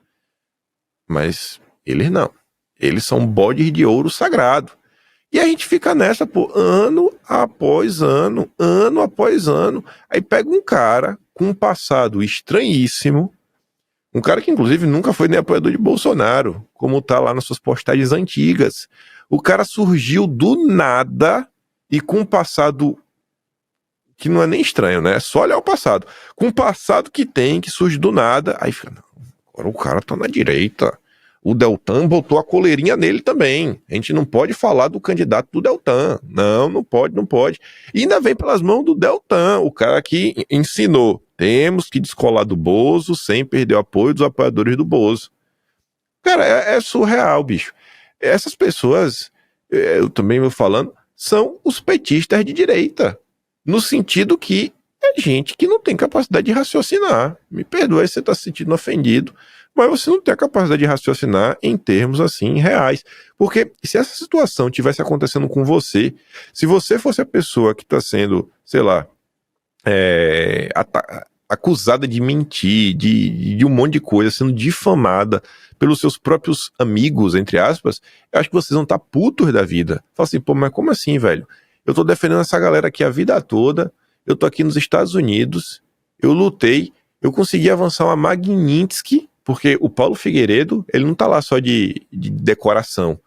C: Mas eles não. Eles são bodes de ouro sagrado. E a gente fica nessa, pô, ano após ano, ano após ano. Aí pega um cara com um passado estranhíssimo, um cara que inclusive nunca foi nem apoiador de Bolsonaro, como tá lá nas suas postagens antigas. O cara surgiu do nada e com um passado que não é nem estranho, né? É só olhar o passado. Com um passado que tem, que surge do nada, aí fica, não, agora o cara tá na direita. O Deltan botou a coleirinha nele também. A gente não pode falar do candidato do Deltan. Não pode. E ainda vem pelas mãos do Deltan, o cara que ensinou: temos que descolar do Bozo sem perder o apoio dos apoiadores do Bozo. Cara, é surreal, bicho. Essas pessoas, eu também vou falando, são os petistas de direita. No sentido que é gente que não tem capacidade de raciocinar. Me perdoe se você está se sentindo ofendido, mas você não tem a capacidade de raciocinar em termos assim reais. Porque se essa situação tivesse acontecendo com você, se você fosse a pessoa que está sendo, sei lá, acusada de mentir, de um monte de coisa, sendo difamada pelos seus próprios amigos, entre aspas, eu acho que vocês vão estar putos da vida. Fala assim, pô, mas como assim, velho? Eu tô defendendo essa galera aqui a vida toda, eu tô aqui nos Estados Unidos, eu lutei, eu consegui avançar uma Magnitsky, porque o Paulo Figueiredo, ele não tá lá só de decoração.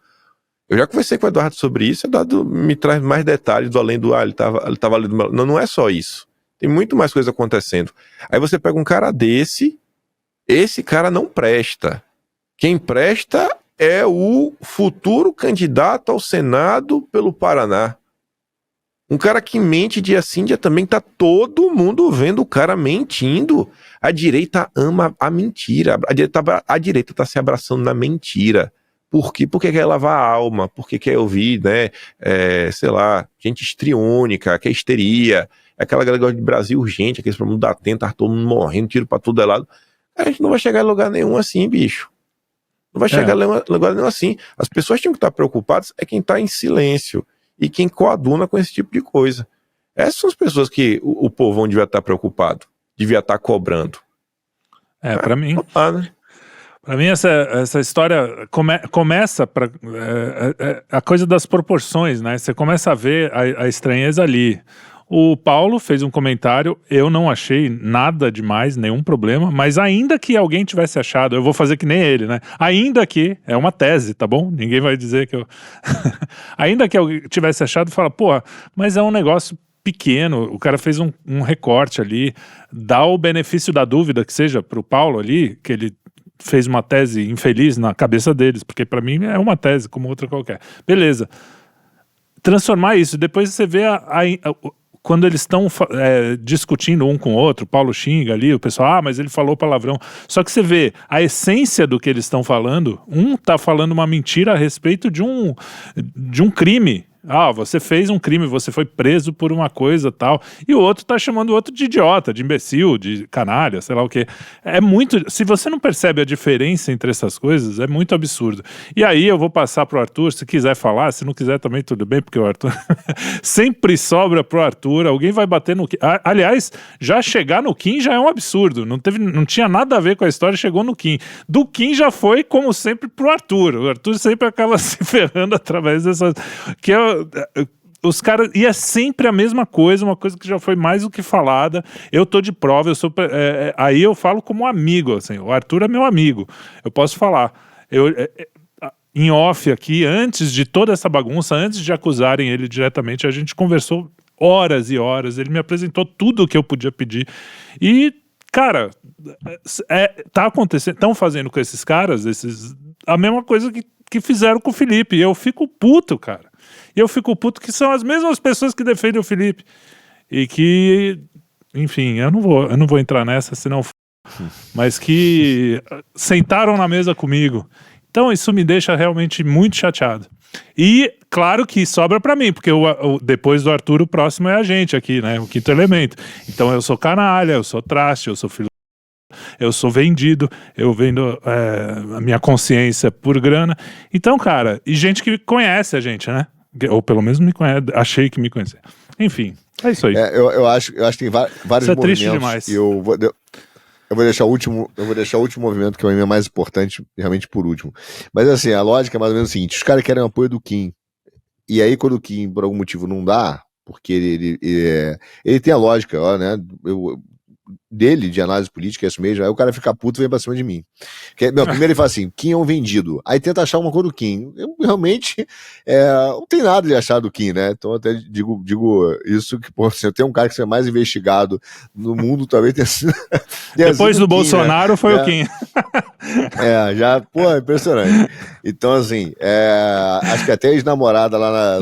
C: Eu já conversei com o Eduardo sobre isso, o Eduardo me traz mais detalhes do além do, ele tava ali do meu... Não é só isso. Tem muito mais coisa acontecendo. Aí você pega um cara desse, esse cara não presta. Quem presta é o futuro candidato ao Senado pelo Paraná. Um cara que mente dia sim, dia também, tá todo mundo vendo o cara mentindo. A direita ama a mentira. A direita tá se abraçando na mentira. Por quê? Porque quer lavar a alma, porque quer ouvir, né, sei lá, gente histriônica, quer histeria, aquela galera de Brasil urgente, aqueles problemas da tenta, todo mundo morrendo, tiro pra todo lado. A gente não vai chegar em lugar nenhum assim, bicho. Não vai chegar em lugar nenhum assim. As pessoas tinham que estar preocupadas é quem tá em silêncio e quem coaduna com esse tipo de coisa. Essas são as pessoas que o povão devia estar preocupado, devia estar cobrando.
A: Pra mim...
C: Né?
A: Para mim, essa história começa a coisa das proporções, né? Você começa a ver a estranheza ali. O Paulo fez um comentário, eu não achei nada demais, nenhum problema, mas ainda que alguém tivesse achado, eu vou fazer que nem ele, né? Ainda que, é uma tese, tá bom? Ninguém vai dizer que eu... Ainda que alguém tivesse achado, fala, pô, mas é um negócio pequeno, o cara fez um recorte ali, dá o benefício da dúvida que seja pro Paulo ali, que ele fez uma tese infeliz na cabeça deles, porque para mim é uma tese como outra qualquer. Beleza. Transformar isso, depois você vê quando eles estão discutindo um com o outro, o Paulo xinga ali, o pessoal, mas ele falou palavrão. Só que você vê a essência do que eles estão falando, um tá falando uma mentira a respeito de um crime. Você fez um crime, você foi preso por uma coisa tal, e o outro tá chamando o outro de idiota, de imbecil, de canalha, sei lá o quê. É muito, se você não percebe a diferença entre essas coisas, é muito absurdo. E aí eu vou passar pro Arthur, se quiser falar, se não quiser também tudo bem, porque o Arthur sempre sobra pro Arthur, alguém vai bater no Kim. Aliás, já chegar no Kim já é um absurdo, não tinha nada a ver com a história, chegou no Kim. Do Kim já foi, como sempre, pro Arthur. O Arthur sempre acaba se ferrando através dessas... que os caras, e é sempre a mesma coisa, uma coisa que já foi mais do que falada. Eu tô de prova, eu sou aí eu falo como amigo, assim, o Arthur é meu amigo, eu posso falar, em off aqui, antes de toda essa bagunça, antes de acusarem ele diretamente, a gente conversou horas e horas, ele me apresentou tudo o que eu podia pedir. E, cara, tá acontecendo, estão fazendo com esses caras a mesma coisa que fizeram com o Felipe. E eu fico puto, cara. E eu fico puto que são as mesmas pessoas que defendem o Felipe. E que, enfim, eu não vou entrar nessa, senão... Mas que sentaram na mesa comigo. Então isso me deixa realmente muito chateado. E claro que sobra pra mim, porque depois do Arthur o próximo é a gente aqui, né? O quinto elemento. Então eu sou canalha, eu sou traste, eu sou filho, eu sou vendido, eu vendo a minha consciência por grana. Então, cara, e gente que conhece a gente, né? Ou pelo menos me conhece, achei que me conhecia. Enfim, é isso aí.
B: Eu acho que tem vários
A: isso é
B: movimentos.
A: Triste demais.
B: E eu vou deixar o último movimento, que é o mais importante, realmente por último. Mas assim, a lógica é mais ou menos o seguinte: os caras querem o apoio do Kim. E aí, quando o Kim, por algum motivo, não dá, porque ele tem a lógica, ó, né? Dele, de análise política, é isso mesmo. Aí o cara fica puto e vem pra cima de mim. Primeiro ele fala assim: Kim é um vendido. Aí tenta achar uma coisa do Kim. Eu realmente não tem nada de achar do Kim, né? Então eu até digo isso, que pô, se eu tenho um cara que seja mais investigado no mundo, talvez tenha sido.
A: Depois do
B: Kim,
A: Bolsonaro, né? Foi o Kim.
B: Pô, impressionante. Então, assim, acho que até a ex-namorada lá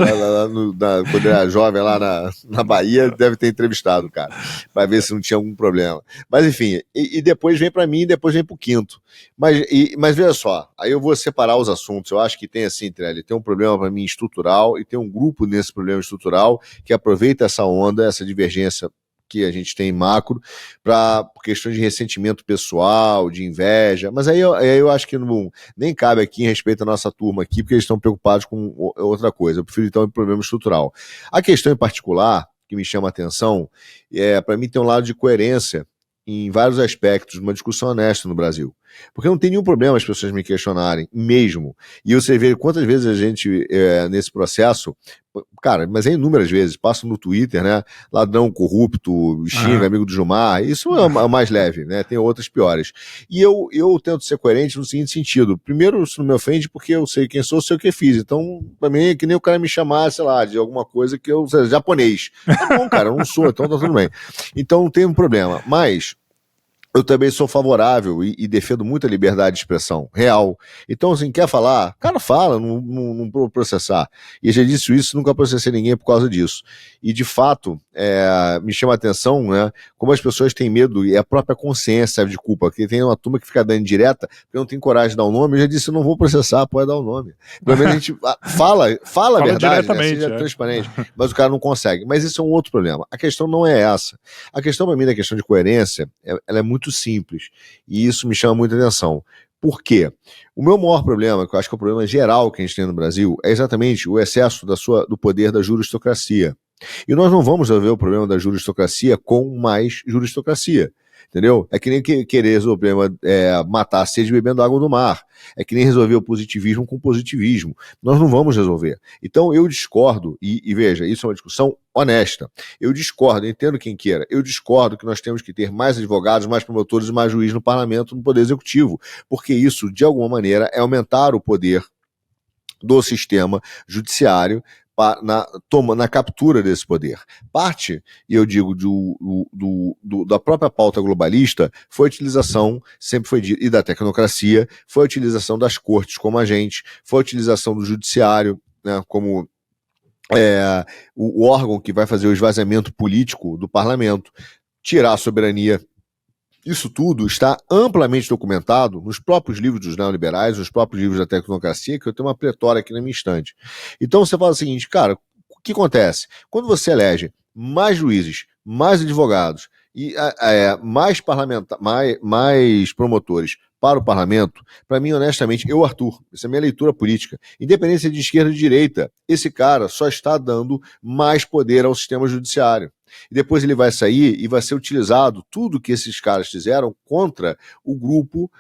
B: quando era jovem, lá na Bahia, deve ter entrevistado o cara, pra ver se não tinha algum problema. Mas, enfim, e depois vem pra mim, e depois vem pro quinto. Mas veja só, aí eu vou separar os assuntos. Eu acho que tem, assim, Trelli, tem um problema pra mim estrutural, e tem um grupo nesse problema estrutural que aproveita essa onda, essa divergência que a gente tem em macro, por questões de ressentimento pessoal, de inveja, mas aí eu acho que nem cabe aqui em respeito à nossa turma aqui, porque eles estão preocupados com outra coisa. Eu prefiro então um problema estrutural. A questão em particular, que me chama a atenção, para mim tem um lado de coerência em vários aspectos, uma discussão honesta no Brasil. Porque não tem nenhum problema as pessoas me questionarem, mesmo. E você vê quantas vezes a gente, nesse processo, cara, mas é inúmeras vezes, passa no Twitter, né, ladrão corrupto, xinga, amigo do Gilmar, isso é o mais leve, né, tem outras piores. E eu tento ser coerente no seguinte sentido: primeiro, isso não me ofende porque eu sei quem sou, sei o que fiz, então, pra mim, é que nem o cara me chamar, sei lá, de alguma coisa que eu, sei lá, japonês. Tá bom, cara, eu não sou, então tá tudo bem. Então não tem um problema, mas eu também sou favorável e defendo muito a liberdade de expressão real. Então, assim, quer falar? Cara, fala, não vou processar. E eu já disse isso, nunca processei ninguém por causa disso. E, de fato, me chama a atenção, né, como as pessoas têm medo, e a própria consciência serve de culpa, porque tem uma turma que fica dando indireta, porque não tem coragem de dar o nome. Eu já disse, eu não vou processar, pode dar o nome. Pelo menos a gente fala a verdade, né, seja transparente, mas o cara não consegue. Mas isso é um outro problema. A questão não é essa. A questão, para mim, da questão de coerência, ela é muito simples, e isso me chama muita atenção. Por quê? O meu maior problema, que eu acho que é o problema geral que a gente tem no Brasil, é exatamente o excesso do poder da juristocracia. E nós não vamos resolver o problema da juristocracia com mais juristocracia. Entendeu? É que nem querer resolver matar a sede bebendo água do mar. É que nem resolver o positivismo com positivismo. Nós não vamos resolver. Então eu discordo, e veja, isso é uma discussão honesta. Eu discordo, entendo quem queira, eu discordo que nós temos que ter mais advogados, mais promotores e mais juízes no parlamento, no poder executivo, porque isso, de alguma maneira, é aumentar o poder do sistema judiciário na captura desse poder. Parte, e eu digo, da própria pauta globalista, foi a utilização, sempre foi dito, e da tecnocracia, foi a utilização das cortes como agente, foi a utilização do judiciário, né, como o órgão que vai fazer o esvaziamento político do parlamento, tirar a soberania. Isso tudo está amplamente documentado nos próprios livros dos neoliberais, nos próprios livros da tecnocracia, que eu tenho uma pletora aqui na minha estante. Então você fala o seguinte, cara, o que acontece? Quando você elege mais juízes, mais advogados e mais promotores para o parlamento, para mim, honestamente, Arthur, essa é a minha leitura política, independente de esquerda ou de direita, esse cara só está dando mais poder ao sistema judiciário. E depois ele vai sair e vai ser utilizado tudo que esses caras fizeram contra o grupo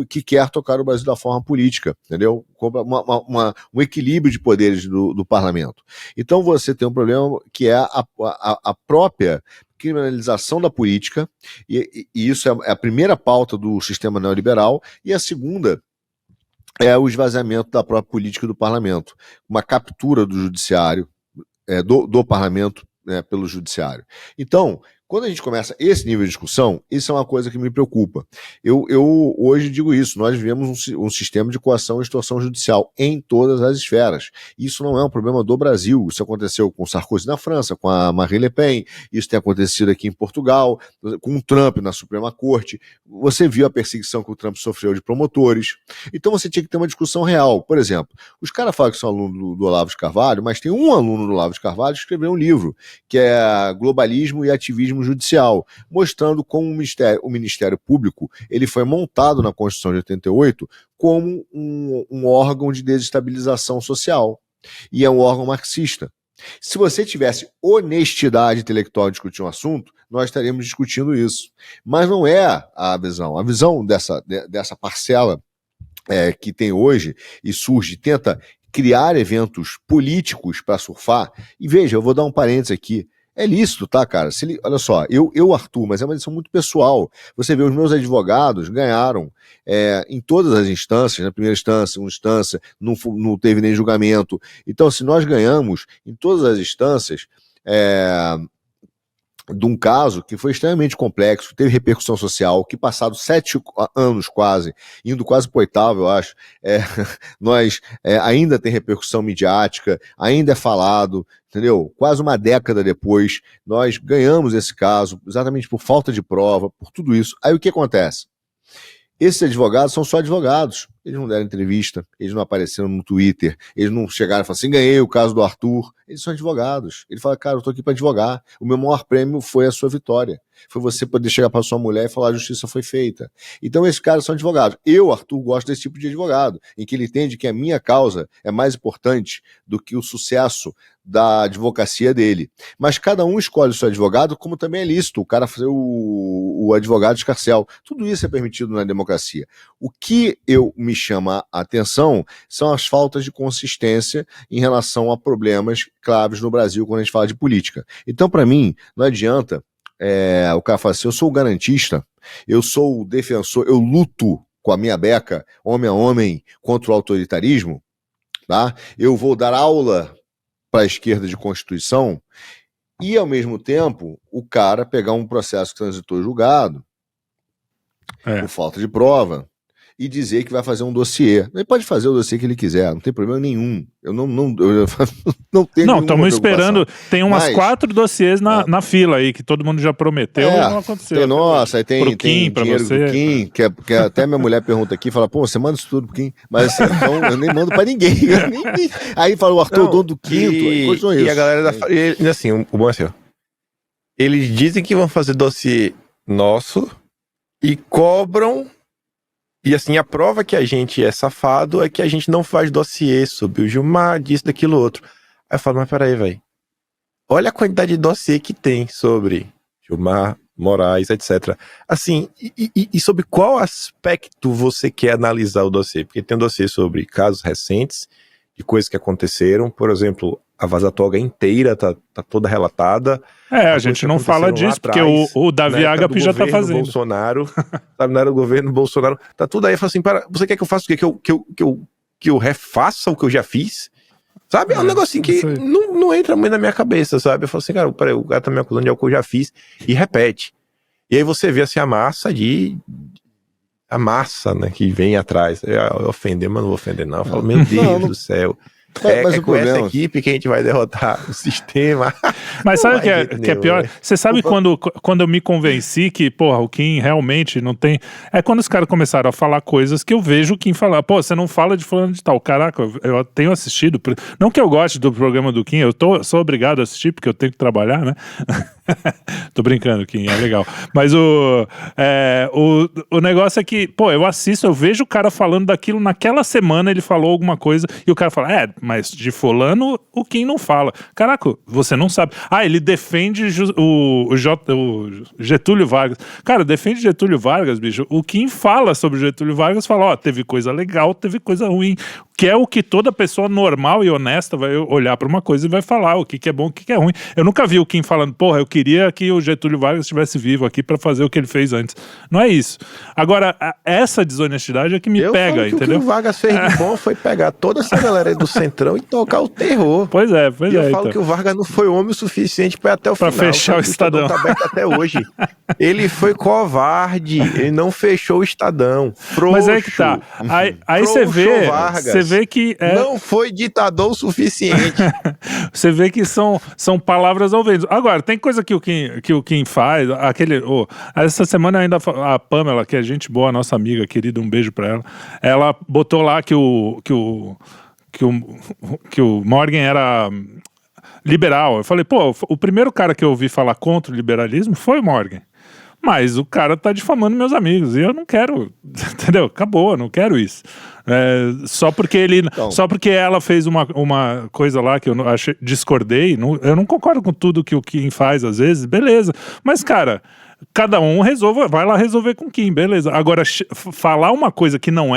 B: que quer tocar o Brasil da forma política, entendeu? Um equilíbrio de poderes do parlamento. Então você tem um problema que é a própria criminalização da política, e isso é a primeira pauta do sistema neoliberal, e a segunda é o esvaziamento da própria política do parlamento, uma captura do judiciário, do parlamento, né, pelo judiciário. Então, quando a gente começa esse nível de discussão, isso é uma coisa que me preocupa. Eu hoje digo isso, nós vivemos um sistema de coação e extorsão judicial em todas as esferas. Isso não é um problema do Brasil, isso aconteceu com Sarkozy na França, com a Marine Le Pen, isso tem acontecido aqui em Portugal, com o Trump na Suprema Corte. Você viu a perseguição que o Trump sofreu de promotores. Então você tinha que ter uma discussão real. Por exemplo, os caras falam que são alunos do Olavo de Carvalho, mas tem um aluno do Olavo de Carvalho que escreveu um livro, que é Globalismo e Ativismo Judicial, mostrando como o Ministério Público ele foi montado na Constituição de 88 como um órgão de desestabilização social. E é um órgão marxista. Se você tivesse honestidade intelectual de discutir um assunto, nós estaríamos discutindo isso. Mas não é a visão. A visão dessa parcela que tem hoje e surge, tenta criar eventos políticos para surfar. E veja, eu vou dar um parênteses aqui. É lícito, tá, cara? Olha só, eu, Arthur, mas é uma decisão muito pessoal. Você vê, os meus advogados ganharam em todas as instâncias, na primeira instância, segunda instância, não teve nem julgamento. Então, se nós ganhamos em todas as instâncias, de um caso que foi extremamente complexo, teve repercussão social, que passados 7 anos quase, indo quase para o 8º, eu acho, nós ainda tem repercussão midiática, ainda é falado, entendeu? Quase uma década depois, nós ganhamos esse caso, exatamente por falta de prova, por tudo isso. Aí o que acontece? Esses advogados são só advogados. Eles não deram entrevista, eles não apareceram no Twitter, eles não chegaram e falaram assim, ganhei o caso do Arthur. Eles são advogados. Ele fala, cara, eu tô aqui para advogar. O meu maior prêmio foi a sua vitória. Foi você poder chegar para sua mulher e falar a justiça foi feita. Então esses caras são advogados. Eu, Arthur, gosto desse tipo de advogado, em que ele entende que a minha causa é mais importante do que o sucesso da advocacia dele. Mas cada um escolhe o seu advogado, como também é lícito o cara fazer o advogado escarcel. Tudo isso é permitido na democracia. O que me chama a atenção são as faltas de consistência em relação a problemas claves no Brasil quando a gente fala de política. Então, para mim, não adianta o cara falar assim, eu sou o garantista, eu sou o defensor, eu luto com a minha beca, homem a homem, contra o autoritarismo, tá? Eu vou dar aula para a esquerda de Constituição e, ao mesmo tempo, o cara pegar um processo que transitou julgado por falta de prova e dizer que vai fazer um dossiê. Ele pode fazer o dossiê que ele quiser, não tem problema nenhum. Eu não tenho.
A: Não, estamos esperando. Tem umas 4 dossiês na fila aí, que todo mundo já prometeu e não aconteceu.
B: Tem, nossa, aí tem
A: Kim,
B: dinheiro
A: você,
B: do Kim, que até minha mulher pergunta aqui, fala, pô, você manda isso tudo pro Kim. Mas assim, então, eu nem mando pra ninguém. Aí fala, o Arthur, o dono do quinto, aí continua isso.
C: E a galera assim, o bom é assim, ó, eles dizem que vão fazer dossiê nosso e cobram. E assim, a prova que a gente é safado é que a gente não faz dossiê sobre o Gilmar, disso, daquilo, outro. Aí eu falo, mas peraí, velho. Olha a quantidade de dossiê que tem sobre Gilmar, Moraes, etc. Assim, e sobre qual aspecto você quer analisar o dossiê? Porque tem um dossiê sobre casos recentes, de coisas que aconteceram, por exemplo, a Vaza Toga inteira tá toda relatada.
A: A gente não fala disso, porque o Davi Agape já tá fazendo.
C: Bolsonaro, sabe, na era do governo Bolsonaro, tá tudo aí. Eu falo assim, você quer que eu faça o quê? Que eu refaça o que eu já fiz? Sabe? É um negocinho que não entra muito na minha cabeça, sabe? Eu falo assim, cara, peraí, o cara tá me acusando de algo que eu já fiz, e repete. E aí você vê assim a massa, né, que vem atrás. Eu ofender, mas não vou ofender não. Eu falo, meu Deus do céu.
B: Mas
C: com essa equipe que a gente vai derrotar o sistema.
A: Mas sabe o que é pior? Você sabe quando eu me convenci que, porra, o Kim realmente não tem... É quando os caras começaram a falar coisas que eu vejo o Kim falar. Pô, você não fala de fulano de tal. Caraca, eu tenho assistido. Não que eu goste do programa do Kim, eu sou obrigado a assistir porque eu tenho que trabalhar, né? Tô brincando, Kim, é legal. Mas o negócio é que, pô, eu assisto, eu vejo o cara falando daquilo, naquela semana ele falou alguma coisa e o cara fala, mas de fulano o Kim não fala. Caraca, você não sabe. Ele defende o Getúlio Vargas. Cara, defende Getúlio Vargas, bicho. O Kim fala sobre Getúlio Vargas, fala, teve coisa legal, teve coisa ruim. que é o que toda pessoa normal e honesta vai olhar para uma coisa e vai falar o que é bom, o que é ruim. Eu nunca vi o Kim falando, porra, eu queria que o Getúlio Vargas estivesse vivo aqui para fazer o que ele fez antes. Não é isso. Agora, essa desonestidade é que me pega, entendeu?
C: O que o Vargas fez de bom foi pegar toda essa galera aí do Centrão e tocar o terror.
A: Pois é.
C: Eu falo que o Vargas não foi homem o suficiente para ir até o final.
A: Pra fechar o Estadão.
C: Tá aberto até hoje. Ele foi covarde, ele não fechou o Estadão. Frouxo.
A: Mas é que tá. Aí você vê que
C: não foi ditador o suficiente.
A: Você vê que são palavras ao vento. Agora, tem coisa que o Kim faz, essa semana ainda a Pamela, que é gente boa, nossa amiga querida, um beijo pra ela botou lá que o Morgan era liberal. Eu falei, pô, o primeiro cara que eu ouvi falar contra o liberalismo foi o Morgan. Mas o cara tá difamando meus amigos e eu não quero, entendeu? Acabou, eu não quero isso. Só porque ela fez uma coisa lá que eu discordei, eu não concordo com tudo que o Kim faz às vezes, beleza. Mas, cara, cada um vai lá resolver com o Kim, beleza. Agora, falar uma coisa que não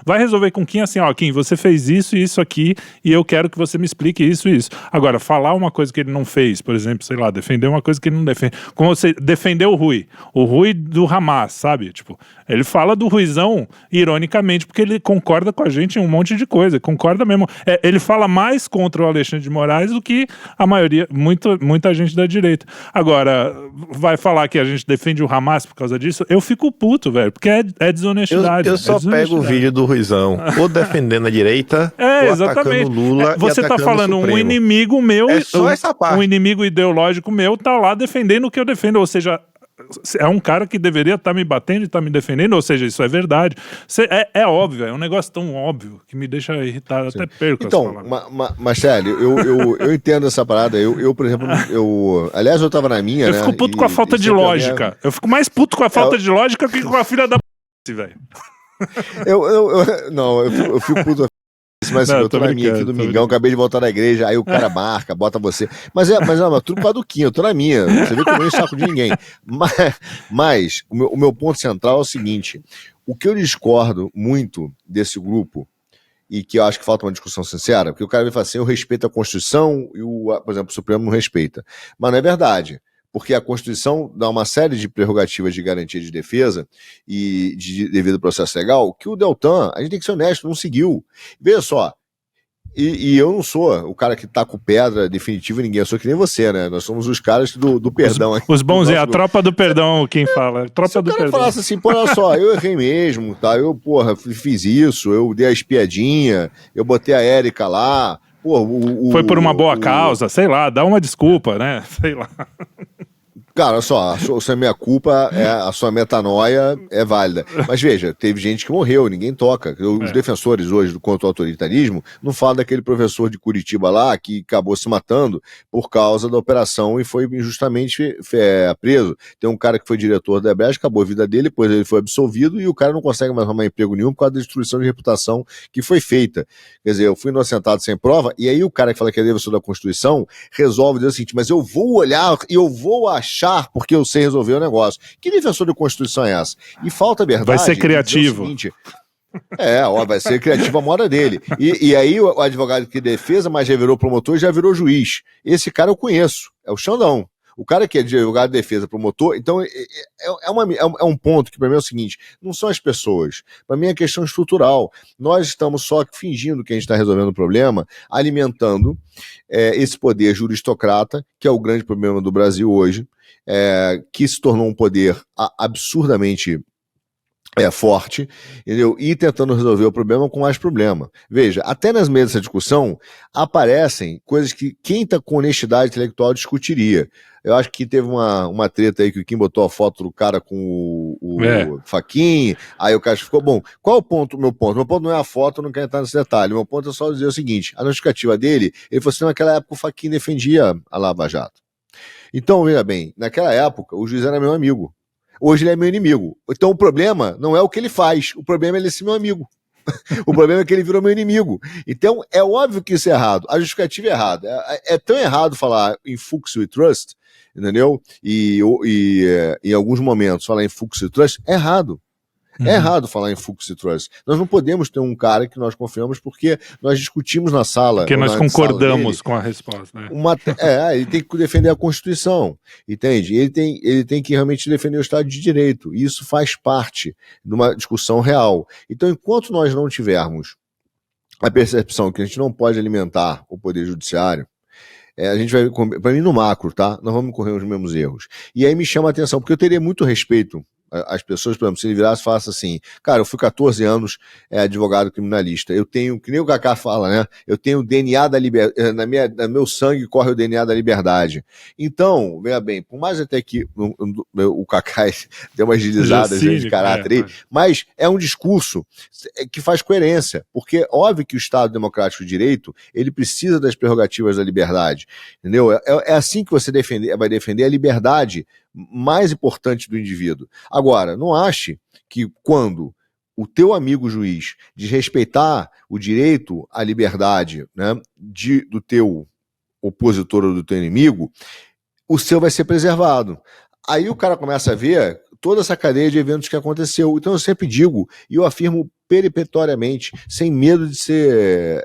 A: vai resolver com o Kim assim, ó, Kim, você fez isso e isso aqui e eu quero que você me explique isso e isso. Agora, falar uma coisa que ele não fez, por exemplo, sei lá, defender uma coisa que ele não defende. Como você defendeu o Rui do Hamas, sabe? Tipo, ele fala do Ruizão ironicamente porque ele concorda com a gente em um monte de coisa, concorda mesmo. Ele fala mais contra o Alexandre de Moraes do que a maioria, muita gente da direita. Agora, vai falar que a gente defende o Hamas por causa disso, eu fico puto, velho, porque é desonestidade.
C: Eu só pego o vídeo do Ruizão, ou defendendo a direita, ou
A: exatamente.
C: atacando Lula
A: você tá falando um inimigo meu,
C: só essa parte.
A: Um inimigo ideológico meu tá lá defendendo o que eu defendo, ou seja, é um cara que deveria estar me batendo e estar me defendendo, ou seja, isso é verdade. É óbvio, é um negócio tão óbvio que me deixa irritado, até perco
B: então,
A: as palavras.
B: Marcelo, eu entendo essa parada. Eu, por exemplo, aliás, eu tava na minha,
A: eu fico puto com a falta de lógica. Eu fico mais puto com a falta de lógica que com a filha da velho.
B: Eu fico puto. Mas eu tô na minha aqui, domingão, acabei de voltar da igreja, aí o cara marca, bota você. Mas tudo por causa do Kim, eu tô na minha. Você vê que eu não saco de ninguém. Mas o meu ponto central é o seguinte: o que eu discordo muito desse grupo, e que eu acho que falta uma discussão sincera, porque o cara vai falar assim, eu respeito a Constituição e, por exemplo, o Supremo não respeita. Mas não é verdade. Porque a Constituição dá uma série de prerrogativas de garantia de defesa e de devido processo legal, que o Deltan, a gente tem que ser honesto, não seguiu. Veja só, e eu não sou o cara que tá com pedra definitiva em ninguém, eu sou que nem você, né? Nós somos os caras do perdão.
A: Os bonzinhos, a tropa do perdão, quem fala. Tropa do perdão. Se o cara
B: falasse assim, pô, olha só, eu errei mesmo, tá? Eu, fiz isso, eu dei a espiadinha, eu botei a Érica lá, pô,
A: foi por uma boa causa, sei lá, dá uma desculpa, né? Sei lá.
B: Cara, olha só, a sua minha culpa, a sua metanoia é válida. Mas veja, teve gente que morreu, ninguém toca. Os defensores hoje contra o autoritarismo não falam daquele professor de Curitiba lá que acabou se matando por causa da operação e foi injustamente preso. Tem um cara que foi diretor da Ebrecht, acabou a vida dele, depois ele foi absolvido e o cara não consegue mais arrumar emprego nenhum por causa da destruição de reputação que foi feita. Quer dizer, eu fui inocentado sem prova e aí o cara que fala que é defensor da Constituição resolve dizer o seguinte, mas eu vou olhar e eu vou achar porque eu sei resolver o negócio. Que defensor de Constituição é essa? E falta verdade.
A: Vai ser criativo.
B: Vai ser criativo a moda dele. E aí o advogado que defesa, mas já virou promotor, já virou juiz. Esse cara eu conheço, é o Xandão. O cara que é advogado de defesa, promotor, então é um ponto que para mim é o seguinte, não são as pessoas, para mim é questão estrutural. Nós estamos só fingindo que a gente está resolvendo o problema, alimentando esse poder juristocrata, que é o grande problema do Brasil hoje, que se tornou um poder absurdamente forte, entendeu? E tentando resolver o problema com mais problema. Veja, até nas mesas dessa discussão aparecem coisas que quem está com honestidade intelectual discutiria. Eu acho que teve uma treta aí que o Kim botou a foto do cara com o Fachin, aí o cara ficou, bom, qual é o ponto, meu ponto? Meu ponto não é a foto, eu não quero entrar nesse detalhe, meu ponto é só dizer o seguinte, a justificativa dele, ele falou assim, naquela época o Fachin defendia a Lava Jato. Então, veja bem, naquela época o juiz era meu amigo. Hoje ele é meu inimigo. Então o problema não é o que ele faz, o problema é ele ser meu amigo. O problema é que ele virou meu inimigo. Então é óbvio que isso é errado. A justificativa é errada. É tão errado falar em Fuchs e Trust, entendeu? E em alguns momentos falar em Fuchs e Trust é errado. É errado falar em Fux e Truss. Nós não podemos ter um cara que nós confiamos porque nós discutimos na sala.
A: Porque nós concordamos com a resposta. Né?
B: Ele tem que defender a Constituição, entende? Ele tem que realmente defender o Estado de Direito. E isso faz parte de uma discussão real. Então, enquanto nós não tivermos a percepção que a gente não pode alimentar o Poder Judiciário, a gente vai, para mim no macro, tá? Nós vamos correr os mesmos erros. E aí me chama a atenção, porque eu teria muito respeito às pessoas, por exemplo, se ele virasse e falasse assim, cara, eu fui 14 anos advogado criminalista, eu tenho, que nem o Kaká fala, né? Eu tenho o DNA da liberdade, no meu sangue corre o DNA da liberdade. Então, veja bem, por mais até que o Kaká deu umas deslizadas de caráter aí, mas é um discurso que faz coerência, porque óbvio que o Estado Democrático de Direito, ele precisa das prerrogativas da liberdade, entendeu? É assim que você vai defender a liberdade mais importante do indivíduo. Agora, não ache que quando o teu amigo juiz desrespeitar o direito à liberdade, né, do teu opositor ou do teu inimigo, o seu vai ser preservado. Aí o cara começa a ver toda essa cadeia de eventos que aconteceu. Então eu sempre digo, e eu afirmo peremptoriamente, sem medo de ser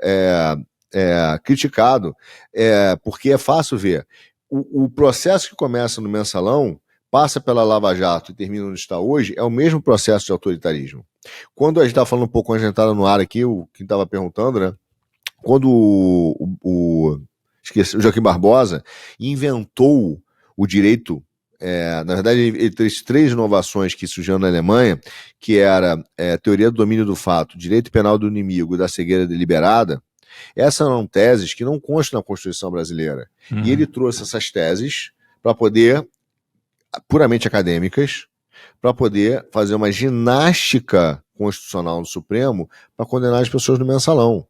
B: criticado, porque é fácil ver. O processo que começa no Mensalão, passa pela Lava Jato e termina onde está hoje, é o mesmo processo de autoritarismo. Quando a gente estava falando um pouco, quando a gente estava no ar aqui, quem estava perguntando, né? Quando o Joaquim Barbosa inventou o direito, na verdade ele fez 3 inovações que surgiram na Alemanha, que era a teoria do domínio do fato, direito penal do inimigo e da cegueira deliberada. Essas eram teses que não constam na Constituição brasileira. E ele trouxe essas teses para poder, puramente acadêmicas, para poder fazer uma ginástica constitucional no Supremo para condenar as pessoas no Mensalão.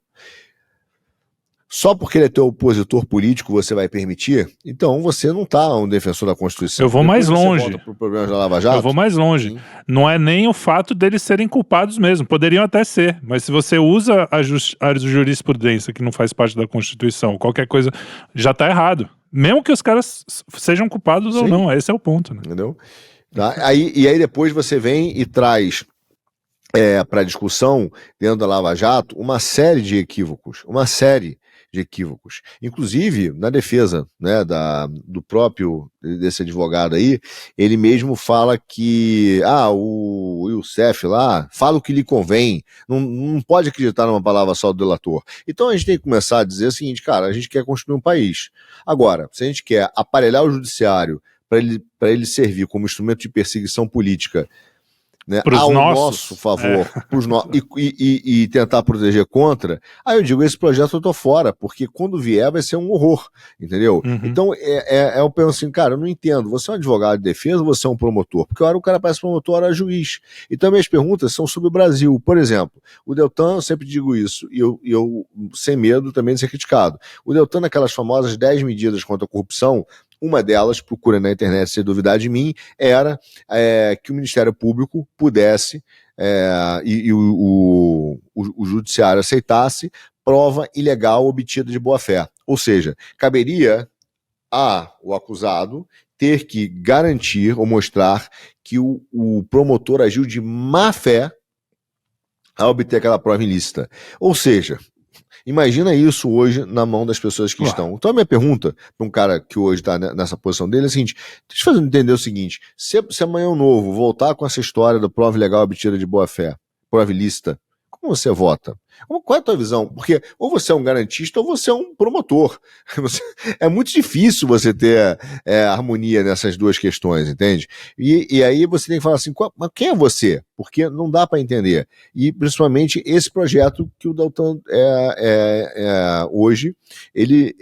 B: Só porque ele é teu opositor político você vai permitir? Então você não está um defensor da Constituição.
A: Eu vou mais longe.
B: Da Lava Jato?
A: Eu vou mais longe. Sim. Não é nem o fato deles serem culpados mesmo. Poderiam até ser. Mas se você usa a jurisprudência que não faz parte da Constituição, qualquer coisa, já está errado. Mesmo que os caras sejam culpados Sim. ou não. Esse é o ponto. Né?
B: Entendeu? E aí depois você vem e traz para discussão, dentro da Lava Jato, uma série de equívocos. Inclusive, na defesa, né, do próprio desse advogado aí, ele mesmo fala que o Youssef lá fala o que lhe convém, não pode acreditar numa palavra só do delator. Então a gente tem que começar a dizer o seguinte, cara, a gente quer construir um país. Agora, se a gente quer aparelhar o judiciário para ele servir como instrumento de perseguição política, né, ao nosso favor, e tentar proteger contra, aí eu digo, esse projeto eu tô fora, porque quando vier vai ser um horror, entendeu? Uhum. Então eu penso assim, cara, eu não entendo, você é um advogado de defesa ou você é um promotor? Porque hora o cara parece promotor, hora juiz. Então minhas perguntas são sobre o Brasil. Por exemplo, o Deltan, eu sempre digo isso, e eu sem medo também de ser criticado. O Deltan, naquelas famosas 10 medidas contra a corrupção, uma delas, procura na internet se duvidar de mim, era que o Ministério Público pudesse e o Judiciário aceitasse prova ilegal obtida de boa-fé. Ou seja, caberia ao acusado ter que garantir ou mostrar que o promotor agiu de má-fé ao obter aquela prova ilícita. Ou seja, imagina isso hoje na mão das pessoas que estão. Então a minha pergunta para um cara que hoje está nessa posição dele é a seguinte, deixa eu fazer entender o seguinte, se amanhã o Novo voltar com essa história da prova ilegal obtida de boa-fé, prova ilícita, como você vota? Qual é a tua visão? Porque ou você é um garantista ou você é um promotor. É muito difícil você ter harmonia nessas duas questões, entende? E aí você tem que falar assim, mas quem é você? Porque não dá para entender. E principalmente esse projeto que o Deltan hoje, ele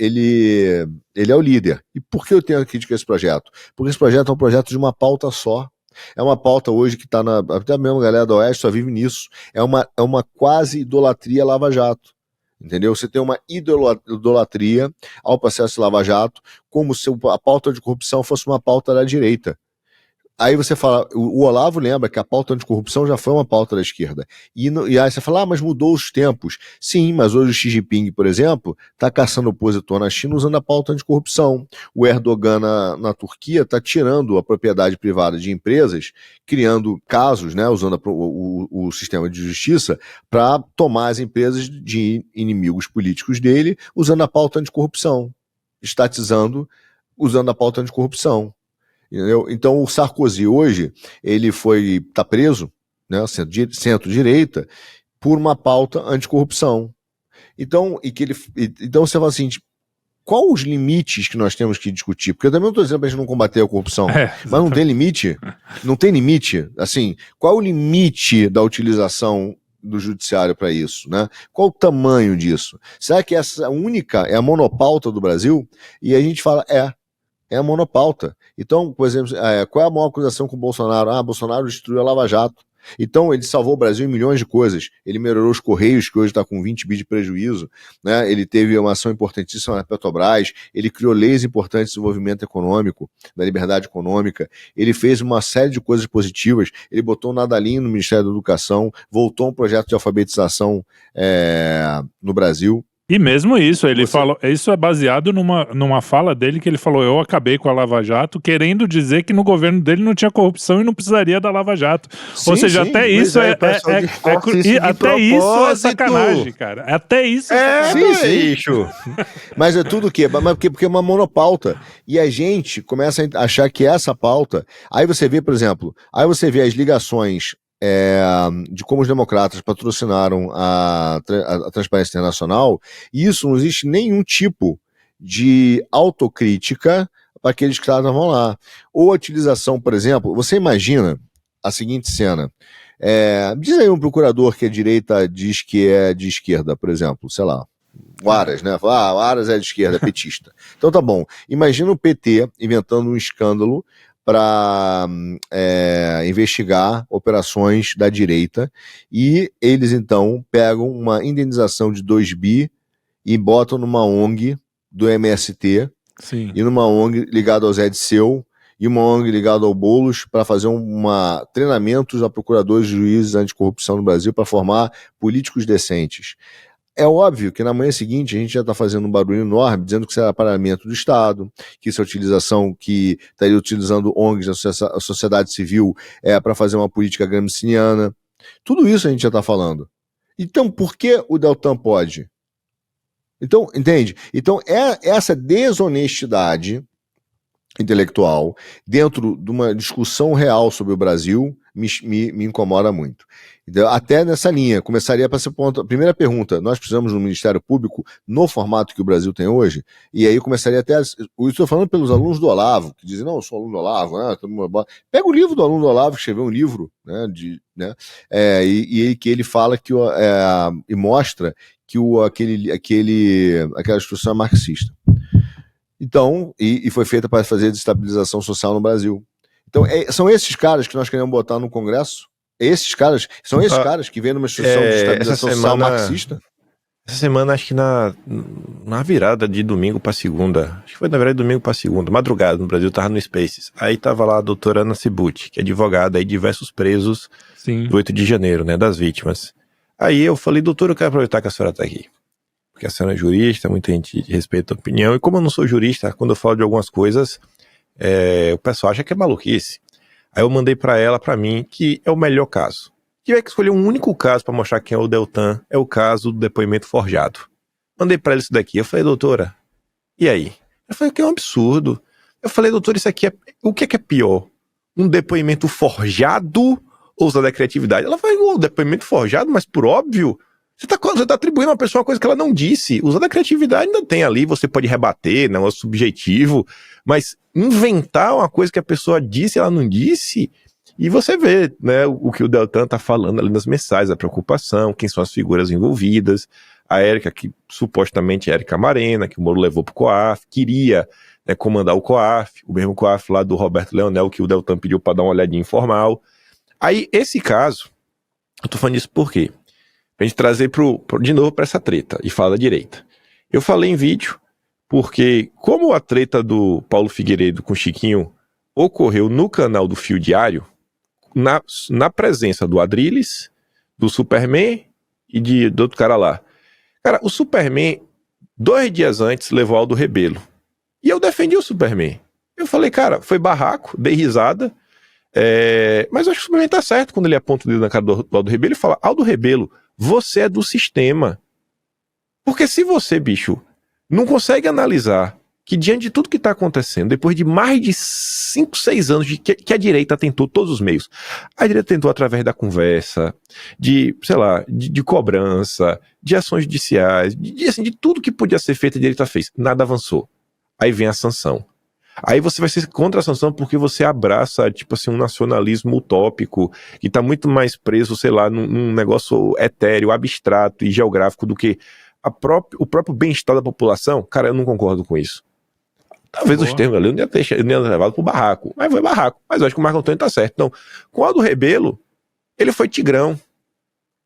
B: é o líder. E por que eu tenho crítica a esse projeto? Porque esse projeto é um projeto de uma pauta só. É uma pauta hoje que está até mesmo a galera do Oeste só vive nisso. É uma quase idolatria Lava Jato. Entendeu? Você tem uma idolatria ao processo Lava Jato, como se a pauta de corrupção fosse uma pauta da direita. Aí você fala, o Olavo lembra que a pauta anticorrupção já foi uma pauta da esquerda. E aí você fala, mas mudou os tempos. Sim, mas hoje o Xi Jinping, por exemplo, está caçando opositor na China usando a pauta anticorrupção. O Erdogan na Turquia está tirando a propriedade privada de empresas, criando casos, né, usando o sistema de justiça para tomar as empresas de inimigos políticos dele, usando a pauta anticorrupção, estatizando, usando a pauta anticorrupção. Entendeu? Então o Sarkozy hoje, ele tá preso, né, centro-direita, por uma pauta anticorrupção. Então você fala assim, qual os limites que nós temos que discutir? Porque eu também não estou dizendo para a gente não combater a corrupção, mas não tem limite? Não tem limite? Assim, qual é o limite da utilização do judiciário para isso, né? Qual o tamanho disso? Será que essa única é a monopauta do Brasil? E a gente fala, é a monopauta. Então, por exemplo, qual é a maior acusação com o Bolsonaro? Bolsonaro destruiu a Lava Jato. Então, ele salvou o Brasil em milhões de coisas. Ele melhorou os Correios, que hoje está com 20 bi de prejuízo, né? Ele teve uma ação importantíssima na Petrobras, ele criou leis importantes de desenvolvimento econômico, da liberdade econômica, ele fez uma série de coisas positivas, ele botou um nadalinho no Ministério da Educação, voltou um projeto de alfabetização no Brasil.
A: E mesmo isso, ele falou, isso é baseado numa fala dele que ele falou, eu acabei com a Lava Jato, querendo dizer que no governo dele não tinha corrupção e não precisaria da Lava Jato.
B: Sim,
A: ou seja,
B: sim,
A: até isso até isso é sacanagem, cara. Até isso
B: bicho. Mas é tudo o quê? Porque é uma monopauta. E a gente começa a achar que essa pauta... Aí você vê, por exemplo, as ligações de como os democratas patrocinaram a Transparência Internacional, e isso não existe nenhum tipo de autocrítica para aqueles que estavam lá. Ou a utilização, por exemplo, você imagina a seguinte cena, diz aí um procurador que a direita diz que é de esquerda, por exemplo, sei lá, o Aras, né? O Aras é de esquerda, é petista. Então tá bom, imagina o PT inventando um escândalo para investigar operações da direita, e eles então pegam uma indenização de 2 bi e botam numa ONG do MST,
A: Sim.
B: E numa ONG ligada ao Zé Disseu, e uma ONG ligada ao Boulos, para fazer treinamentos a procuradores e juízes anticorrupção no Brasil para formar políticos decentes. É óbvio que na manhã seguinte a gente já está fazendo um barulho enorme, dizendo que isso era paramento do Estado, que isso é utilização, que estaria utilizando ONGs, a sociedade civil, para fazer uma política gramsciana. Tudo isso a gente já está falando. Então, por que o Deltan pode? Então, entende? Então, essa desonestidade intelectual dentro de uma discussão real sobre o Brasil me incomoda muito. Então, até nessa linha, começaria para ser ponto. Primeira pergunta, nós precisamos de um Ministério Público no formato que o Brasil tem hoje? E aí começaria até... Estou falando pelos alunos do Olavo, que dizem, não, eu sou aluno do Olavo, né? Todo mundo... Pega o livro do aluno do Olavo, que escreveu um livro, né? E que ele fala que e mostra que aquela instrução é marxista. Então, e foi feita para fazer desestabilização social no Brasil. Então, são esses caras que nós queremos botar no Congresso? São esses caras que vêm numa instrução de estabilização social marxista?
C: Essa semana, acho que na virada de domingo para segunda, acho que foi na virada de domingo para segunda, madrugada no Brasil, tava no Spaces. Aí tava lá a doutora Ana Cibutti, que é advogada aí de diversos presos do 8 de janeiro, né, das vítimas. Aí eu falei, doutora, eu quero aproveitar que a senhora tá aqui. Porque a senhora é jurista, muita gente respeita a opinião, e como eu não sou jurista, quando eu falo de algumas coisas, o pessoal acha que é maluquice. Aí eu mandei pra ela, pra mim, que é o melhor caso. Se tiver que escolher um único caso pra mostrar quem é o Deltan, é o caso do depoimento forjado. Mandei pra ela isso daqui, eu falei, doutora, e aí? Ela falou que é um absurdo. Eu falei, doutora, isso aqui o que é pior? Um depoimento forjado ou usar da criatividade? Ela falou, o depoimento forjado, mas por óbvio... Você tá atribuindo a uma pessoa uma coisa que ela não disse. Usando a criatividade ainda tem ali, você pode rebater, não é subjetivo, mas inventar uma coisa que a pessoa disse e ela não disse, e você vê, né, o que o Deltan tá falando ali nas mensagens, a preocupação, quem são as figuras envolvidas, a Érica, que supostamente é Érica Marena, que o Moro levou pro COAF, queria, né, comandar o COAF, o mesmo COAF lá do Roberto Leonel, que o Deltan pediu para dar uma olhadinha informal. Aí, esse caso, eu tô falando isso por quê? Pra gente trazer de novo para essa treta e falar da direita. Eu falei em vídeo porque, como a treta do Paulo Figueiredo com o Chiquinho ocorreu no canal do Fio Diário, na presença do Adrilles, do Superman e do outro cara lá. Cara, o Superman, 2 dias antes, levou Aldo Rebelo. E eu defendi o Superman. Eu falei, cara, foi barraco, dei risada, mas eu acho que o Superman tá certo quando ele aponta o dedo na cara do Aldo Rebelo e fala, Aldo Rebelo, você é do sistema. Porque se você, bicho, não consegue analisar que diante de tudo que está acontecendo, depois de mais de 5, 6 anos que a direita tentou todos os meios, a direita tentou através da conversa, de cobrança, de ações judiciais, de tudo que podia ser feito, a direita fez. Nada avançou. Aí vem a sanção. Aí você vai ser contra a sanção porque você abraça, tipo assim, um nacionalismo utópico que está muito mais preso, sei lá, num negócio etéreo, abstrato e geográfico do que o próprio bem-estar da população. Cara, eu não concordo com isso. Talvez os termos ali eu não ia levado pro barraco. Mas foi barraco. Mas eu acho que o Marco Antônio tá certo. Então, com o Aldo Rebelo, ele foi tigrão.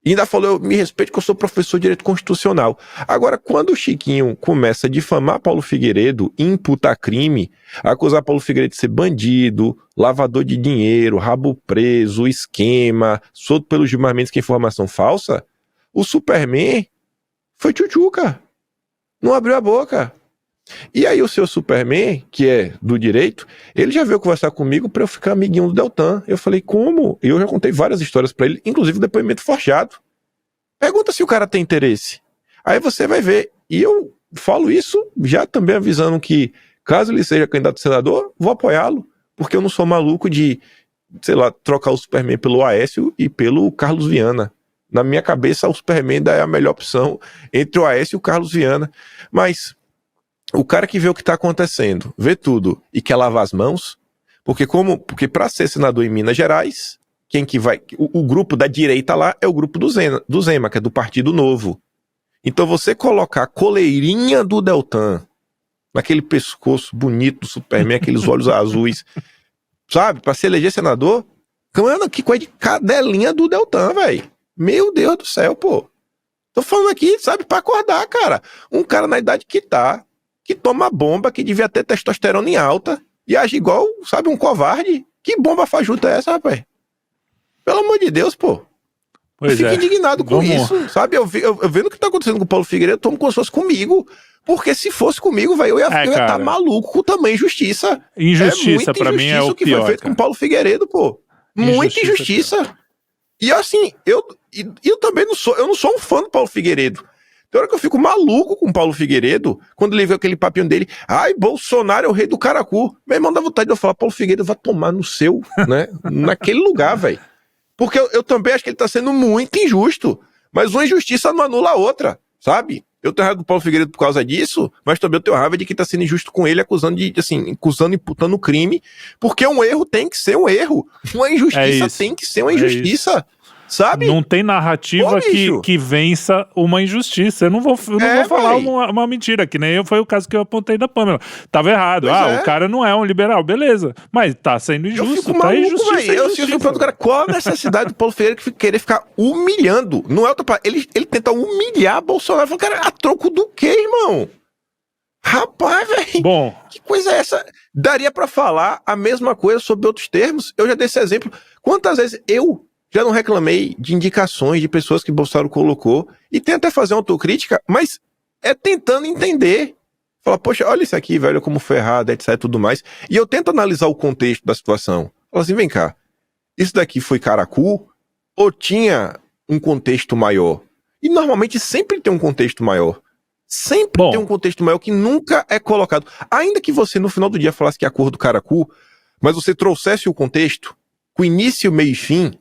C: E ainda falou, eu me respeito que eu sou professor de direito constitucional. Agora, quando o Chiquinho começa a difamar Paulo Figueiredo, imputar crime, acusar Paulo Figueiredo de ser bandido, lavador de dinheiro, rabo preso, esquema, solto pelos Gilmar Mendes que é informação falsa, o Superman foi tchutchuca. Não abriu a boca. E aí o seu Superman, que é do direito, ele já veio conversar comigo pra eu ficar amiguinho do Deltan. Eu falei, como? E eu já contei várias histórias pra ele, inclusive o depoimento forjado. Pergunta se o cara tem interesse. Aí você vai ver. E eu falo isso já também avisando que, caso ele seja candidato a senador, vou apoiá-lo. Porque eu não sou maluco de, sei lá, trocar o Superman pelo Aécio e pelo Carlos Viana. Na minha cabeça, o Superman ainda é a melhor opção entre o Aécio e o Carlos Viana. Mas o cara que vê o que está acontecendo, vê tudo e quer lavar as mãos, porque para ser senador em Minas Gerais, quem que vai, o grupo da direita lá é o grupo do Zema, que é do Partido Novo. Então você colocar a coleirinha do Deltan naquele pescoço bonito do Superman, aqueles olhos azuis, sabe, para se eleger senador, mano, que coisa de cadelinha do Deltan, velho. Meu Deus do céu, pô. Tô falando aqui, sabe, pra acordar, cara. Um cara na idade que tá, que toma bomba, que devia ter testosterona em alta, e age igual, sabe, um covarde. Que bomba fajuta é essa, rapaz? Pelo amor de Deus, pô. Eu fico indignado com isso, sabe? Eu vendo o que tá acontecendo com o Paulo Figueiredo, eu tomo como se fosse comigo. Porque se fosse comigo, velho, eu ia estar maluco com tamanha injustiça.
A: Injustiça, pra mim, é o pior.
C: Que foi feito com o Paulo Figueiredo, pô. Muita injustiça. E assim, eu também não sou um fã do Paulo Figueiredo. Tem hora que eu fico maluco com o Paulo Figueiredo, quando ele vê aquele papinho dele, ai, Bolsonaro é o rei do caracu. Meu irmão, dá vontade de eu falar, Paulo Figueiredo vai tomar no seu, né, naquele lugar, velho. Porque eu também acho que ele tá sendo muito injusto, mas uma injustiça não anula a outra, sabe? Eu tenho raiva do Paulo Figueiredo por causa disso, mas também eu tenho raiva de quem tá sendo injusto com ele, acusando, imputando crime, porque um erro tem que ser um erro, uma injustiça tem que ser uma injustiça. Sabe?
A: Não tem narrativa que vença uma injustiça. Eu não vou falar uma mentira, que nem foi o caso que eu apontei da Pâmela. Tava errado. O cara não é um liberal, beleza. Mas tá sendo injusto.
C: Eu fico maluco, velho. Eu fico perguntando, cara, qual a necessidade do Paulo Ferreira querer ficar humilhando? Não é outra parte. Ele tenta humilhar Bolsonaro. Falo, cara, a troco do quê, irmão? Rapaz, velho.
A: Bom.
C: Que coisa é essa? Daria pra falar a mesma coisa sobre outros termos. Eu já dei esse exemplo. Quantas vezes eu já não reclamei de indicações de pessoas que Bolsonaro colocou e tento até fazer uma autocrítica, mas é tentando entender. Fala, poxa, olha isso aqui, velho, como foi errado, etc, tudo mais. E eu tento analisar o contexto da situação. Fala assim, vem cá, isso daqui foi caracu ou tinha um contexto maior? E normalmente sempre tem um contexto maior. Sempre tem um contexto maior que nunca é colocado. Ainda que você no final do dia falasse que é a cor do caracu, mas você trouxesse o contexto, com início, meio e fim.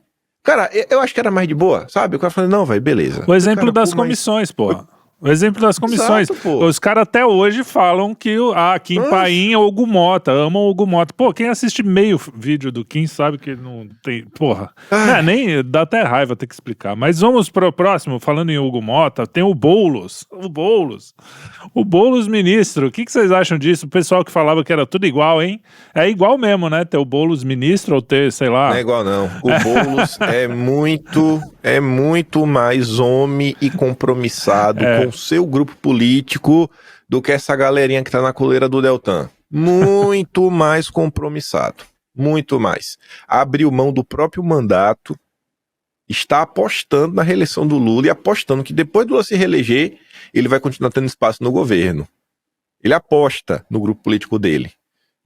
C: Cara, eu acho que era mais de boa, sabe? O cara falando, não, velho, beleza.
A: O exemplo das comissões, pô. O exemplo das comissões. Exato, os caras até hoje falam que Kim Paim é o Hugo Mota, amam o Hugo Mota. Pô, quem assiste meio vídeo do Kim sabe que ele não tem... Porra. Nem dá até raiva ter que explicar. Mas vamos pro próximo, falando em Hugo Mota, tem o Boulos. O Boulos ministro. O que vocês acham disso? O pessoal que falava que era tudo igual, hein? É igual mesmo, né? Ter o Boulos ministro ou ter, sei lá...
C: Não é igual, não. O Boulos é muito mais homem e compromissado com o seu grupo político do que essa galerinha que tá na coleira do Deltan. Muito mais compromissado. muito mais. Abriu mão do próprio mandato, está apostando na reeleição do Lula e apostando que depois do Lula se reeleger, ele vai continuar tendo espaço no governo. Ele aposta no grupo político dele.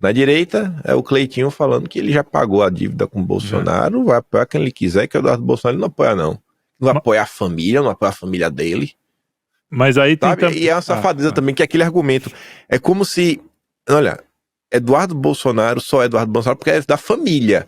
C: Na direita, é o Cleitinho falando que ele já pagou a dívida com o Bolsonaro, vai apoiar quem ele quiser, que o Eduardo Bolsonaro ele não apoia, não. Não vai apoiar a família, não apoia a família dele.
A: Mas aí tem
C: Sabe? E é uma safadeza também, que é aquele argumento. É como se, olha, Eduardo Bolsonaro só é Eduardo Bolsonaro porque é da família.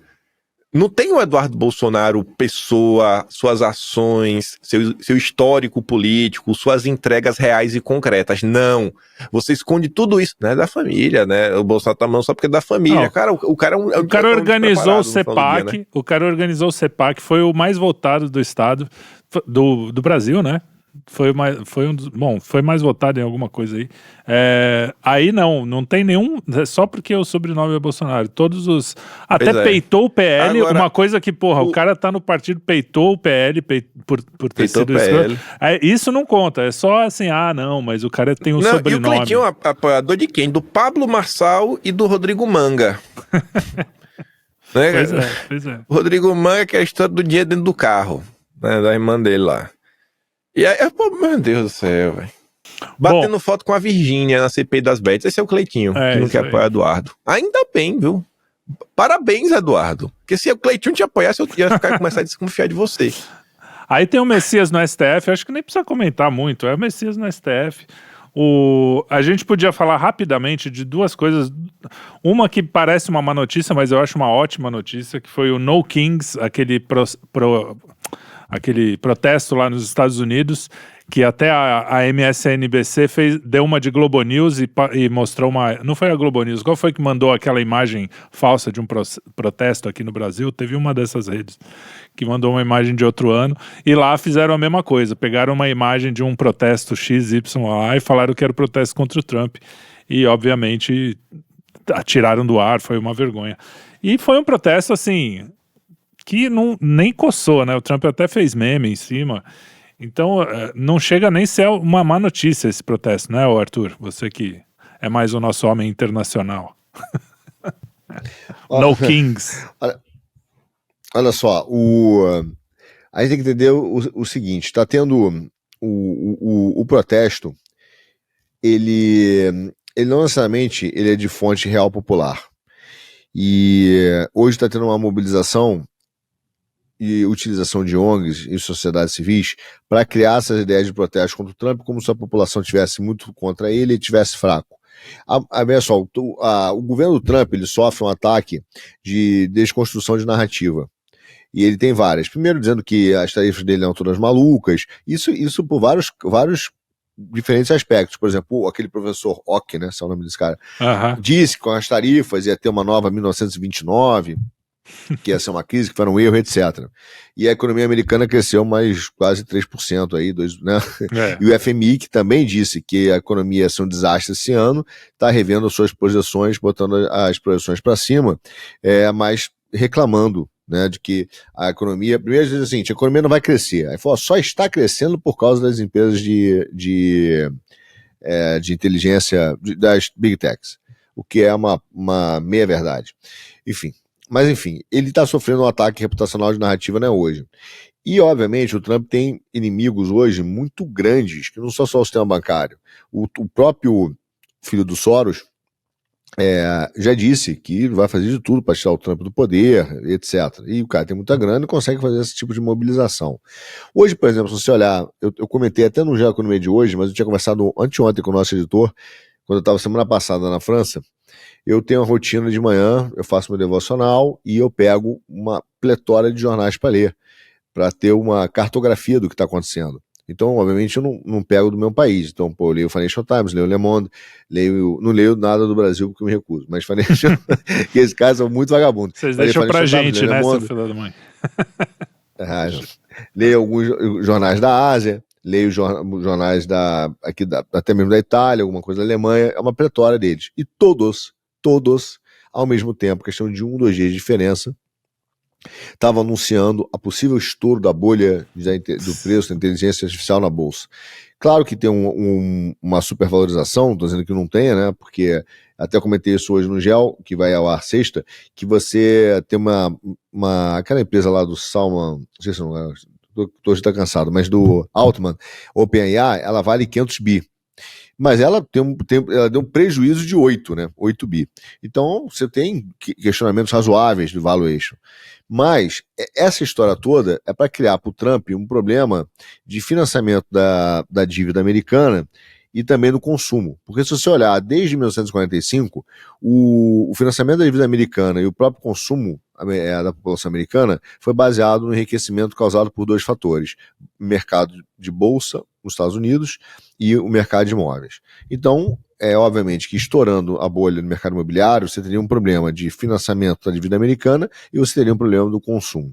C: Não tem o Eduardo Bolsonaro, pessoa, suas ações, seu histórico político, suas entregas reais e concretas. Não. Você esconde tudo isso, né? Da família, né? O Bolsonaro tá mão só porque é da família.
A: Não.
C: Cara, o cara é um.
A: O cara organizou o
C: CEPAC,
A: CEPAC, né? O cara organizou o CEPAC, foi o mais votado do estado, do Brasil, né? Foi mais votado em alguma coisa aí. Aí não tem nenhum. Só porque o sobrenome é Bolsonaro. Todos os. Até peitou o PL. Agora, uma coisa que, o cara tá no partido, peitou o PL por ter sido isso. Isso não conta. É só assim, não, mas o cara tem um sobrenome.
C: E o Cleitinho é apoiador de quem? Do Pablo Marçal e do Rodrigo Manga. Né?
A: Pois é.
C: O Rodrigo Manga, que é a história do dinheiro dentro do carro, né? Da irmã dele lá. E aí, pô, meu Deus do céu, velho. Batendo foto com a Virgínia na CPI das Bets. Esse é o Cleitinho, que não quer apoiar o Eduardo. Ainda bem, viu? Parabéns, Eduardo. Porque se o Cleitinho te apoiasse, eu ia começar a desconfiar de você.
A: Aí tem o Messias no STF, acho que nem precisa comentar muito. É o Messias no STF. A gente podia falar rapidamente de duas coisas. Uma que parece uma má notícia, mas eu acho uma ótima notícia, que foi o No Kings, aquele protesto lá nos Estados Unidos, que até a MSNBC deu uma de Globo News e mostrou uma... Não foi a Globo News, qual foi que mandou aquela imagem falsa de um protesto aqui no Brasil? Teve uma dessas redes que mandou uma imagem de outro ano, e lá fizeram a mesma coisa, pegaram uma imagem de um protesto XY lá e falaram que era o protesto contra o Trump, e obviamente atiraram do ar, foi uma vergonha. E foi um protesto assim... que nem coçou, né? O Trump até fez meme em cima. Então, não chega nem a ser uma má notícia esse protesto, né, Arthur? Você que é mais o nosso homem internacional. No Kings.
B: Olha só, a gente tem que entender o seguinte, tá tendo o protesto, ele não necessariamente ele é de fonte real popular. E hoje está tendo uma mobilização e utilização de ONGs e sociedades civis para criar essas ideias de protesto contra o Trump, como se a população estivesse muito contra ele e estivesse fraco. Veja só, o governo do Trump ele sofre um ataque de desconstrução de narrativa. E ele tem várias. Primeiro, dizendo que as tarifas dele eram todas malucas. Isso por vários diferentes aspectos. Por exemplo, aquele professor Ock, né, esse é o nome desse cara, disse que com as tarifas ia ter uma nova 1929, que ia ser uma crise, que foi um erro, etc. E a economia americana cresceu mais quase 3% aí, né? E o FMI, que também disse que a economia ia ser um desastre esse ano, está revendo as suas projeções, botando as projeções para cima, mas reclamando, né, de que a economia, primeiro diz assim, a economia não vai crescer. Aí falou, só está crescendo por causa das empresas de inteligência, das Big Techs, o que é uma meia verdade. Mas enfim, ele está sofrendo um ataque reputacional de narrativa, né, hoje. E, obviamente, o Trump tem inimigos hoje muito grandes, que não são só o sistema bancário. O próprio filho do Soros já disse que vai fazer de tudo para tirar o Trump do poder, etc. E o cara tem muita grana e consegue fazer esse tipo de mobilização. Hoje, por exemplo, se você olhar, eu comentei até no Geo Economia de hoje, mas eu tinha conversado anteontem com o nosso editor, quando eu estava semana passada na França. Eu tenho uma rotina de manhã, eu faço meu devocional e eu pego uma pletora de jornais para ler, para ter uma cartografia do que está acontecendo. Então, obviamente, eu não pego do meu país. Então, eu leio o Financial Times, leio o Le Monde, não leio nada do Brasil porque eu me recuso. Mas Financial, que esses caras são muito vagabundos.
A: Vocês deixam pra gente, né, seu filho da mãe?
B: Leio alguns jornais da Ásia, leio jornais até mesmo da Itália, alguma coisa da Alemanha, é uma pletora deles. E todos, ao mesmo tempo, questão de 1, 2 dias de diferença, estava anunciando a possível estouro da bolha do preço da inteligência artificial na Bolsa. Claro que tem uma supervalorização, estou dizendo que não tenha, né? Porque até comentei isso hoje no GEL, que vai ao ar sexta, que você tem aquela empresa lá do Salman, não sei se não é, hoje está cansado, mas do Altman, OpenAI, ela vale 500 bi. Mas ela ela deu um prejuízo de 8, né? 8 bi. Então, você tem questionamentos razoáveis de valuation. Mas essa história toda é para criar para o Trump um problema de financiamento da dívida americana e também do consumo. Porque se você olhar, desde 1945, o financiamento da dívida americana e o próprio consumo da população americana foi baseado no enriquecimento causado por dois fatores: mercado de bolsa nos Estados Unidos e o mercado de imóveis. Então, obviamente que estourando a bolha no mercado imobiliário, você teria um problema de financiamento da dívida americana e você teria um problema do consumo.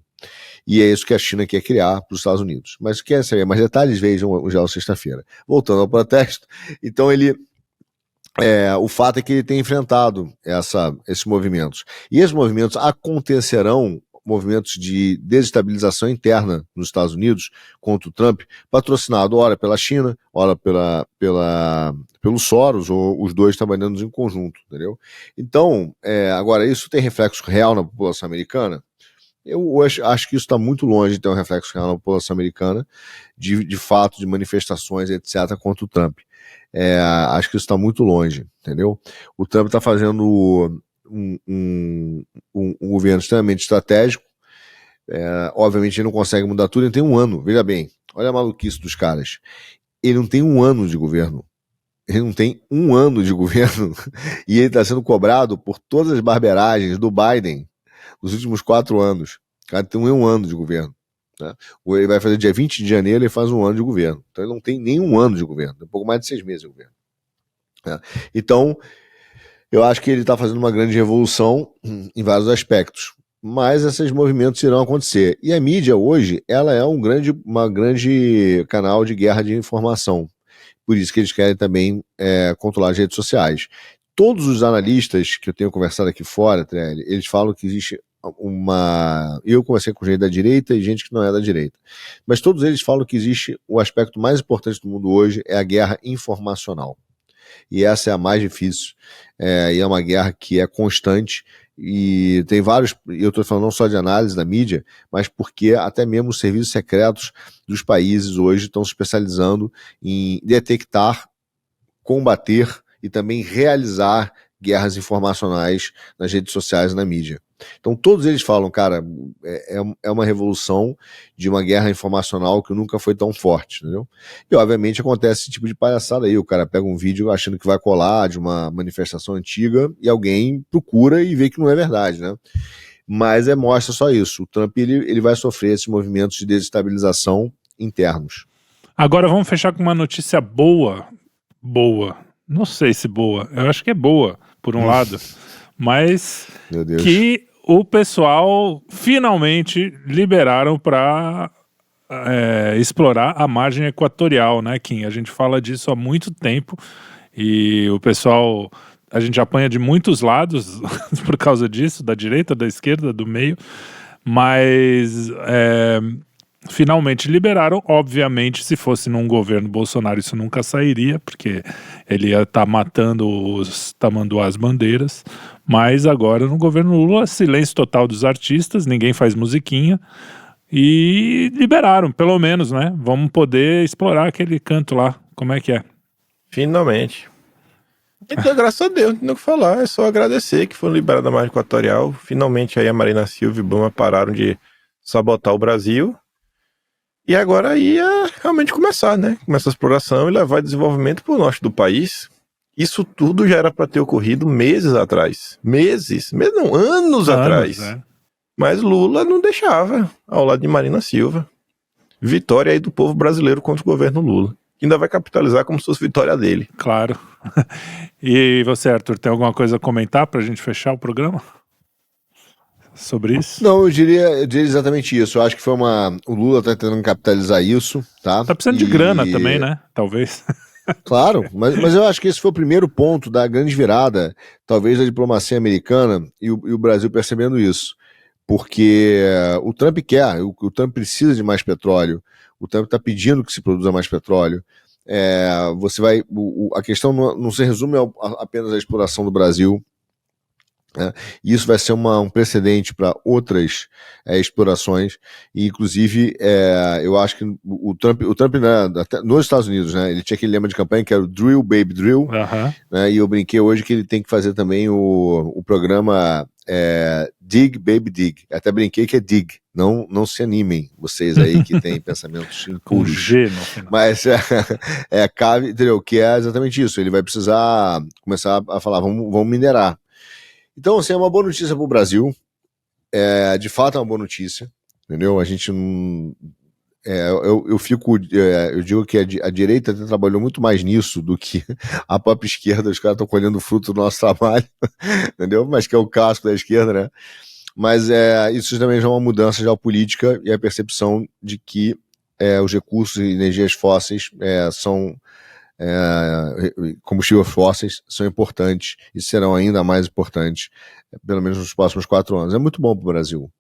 B: E é isso que a China quer criar para os Estados Unidos. Mas quer saber mais detalhes? Vejam o GEO sexta-feira. Voltando ao protesto, então o fato é que ele tem enfrentado esses movimentos. E esses movimentos acontecerão, movimentos de desestabilização interna nos Estados Unidos contra o Trump, patrocinado ora pela China, ora pelo Soros, ou os dois trabalhando em conjunto, entendeu? Então, agora, isso tem reflexo real na população americana? Eu acho que isso está muito longe de ter um reflexo real na população americana, de fato, de manifestações, etc., contra o Trump. Acho que isso está muito longe, entendeu? O Trump está fazendo um governo extremamente estratégico. Obviamente ele não consegue mudar tudo, ele tem um ano, veja bem, olha a maluquice dos caras. Ele não tem um ano de governo. Ele não tem um ano de governo e ele está sendo cobrado por todas as barberagens do Biden nos últimos 4 anos. O cara tem um ano de governo. Né? Ele vai fazer dia 20 de janeiro, ele faz um ano de governo. Então ele não tem nem um ano de governo, tem pouco mais de 6 meses de governo. Então, eu acho que ele está fazendo uma grande revolução em vários aspectos. Mas esses movimentos irão acontecer. E a mídia hoje, ela é uma grande canal de guerra de informação. Por isso que eles querem também controlar as redes sociais. Todos os analistas que eu tenho conversado aqui fora, Trelli, eles falam que existe eu conversei com gente da direita e gente que não é da direita. Mas todos eles falam que existe o aspecto mais importante do mundo hoje, é a guerra informacional. E essa é a mais difícil. E é uma guerra que é constante. E tem vários, eu estou falando não só de análise da mídia, mas porque até mesmo os serviços secretos dos países hoje estão se especializando em detectar, combater e também realizar guerras informacionais nas redes sociais e na mídia. Então todos eles falam, cara, é uma revolução de uma guerra informacional que nunca foi tão forte, entendeu? E obviamente acontece esse tipo de palhaçada aí, o cara pega um vídeo achando que vai colar de uma manifestação antiga e alguém procura e vê que não é verdade, né? Mas mostra só isso, o Trump ele vai sofrer esses movimentos de desestabilização internos.
A: Agora vamos fechar com uma notícia boa, não sei se boa, eu acho que é boa, por um lado, mas que o pessoal finalmente liberaram para explorar a margem equatorial, né, Kim? A gente fala disso há muito tempo e o pessoal, a gente apanha de muitos lados por causa disso, da direita, da esquerda, do meio, mas finalmente liberaram. Obviamente, se fosse num governo Bolsonaro isso nunca sairia, porque ele ia estar matando os tamanduás bandeiras, mas agora no governo Lula, silêncio total dos artistas, ninguém faz musiquinha, e liberaram, pelo menos, né? Vamos poder explorar aquele canto lá, como é que é?
C: Finalmente. Então, graças a Deus, não tem o que falar, é só agradecer que foram liberados da margem equatorial. Finalmente aí a Marina Silva e o Obama pararam de sabotar o Brasil. E agora ia realmente começar, né? Começar a exploração e levar desenvolvimento para o norte do país. Isso tudo já era para ter ocorrido meses atrás. Anos atrás. Mas Lula não deixava, ao lado de Marina Silva. Vitória aí do povo brasileiro contra o governo Lula. Ainda vai capitalizar como se fosse vitória dele.
A: Claro. E você, Arthur, tem alguma coisa a comentar para a gente fechar o programa? Sobre isso?
B: Não, eu diria exatamente isso. Eu acho que o Lula tá tentando capitalizar isso, tá?
A: Tá precisando de grana também, né? Talvez.
B: Claro, mas eu acho que esse foi o primeiro ponto da grande virada, talvez da diplomacia americana e o Brasil percebendo isso. porque o Trump quer, o Trump precisa de mais petróleo, o Trump está pedindo que se produza mais petróleo. A questão não se resume apenas à exploração do Brasil. E isso vai ser um precedente para outras explorações, e inclusive eu acho que o Trump né, até nos Estados Unidos, né, ele tinha aquele lema de campanha que era o Drill, Baby Drill, né, e eu brinquei hoje que ele tem que fazer também o programa Dig, Baby Dig. Até brinquei que é Dig, não se animem vocês aí que têm pensamentos
A: com G no final.
B: Mas cabe, entendeu? Que é exatamente isso, ele vai precisar começar a falar, vamos minerar. Então, assim, é uma boa notícia para o Brasil, de fato é uma boa notícia, entendeu? A gente não... eu digo que a direita até trabalhou muito mais nisso do que a própria esquerda, os caras estão colhendo o fruto do nosso trabalho, entendeu? Mas que é o casco da esquerda, né? Mas isso também já é uma mudança geopolítica e a percepção de que os recursos e energias fósseis combustíveis fósseis são importantes e serão ainda mais importantes, pelo menos nos próximos 4 anos. É muito bom para o Brasil.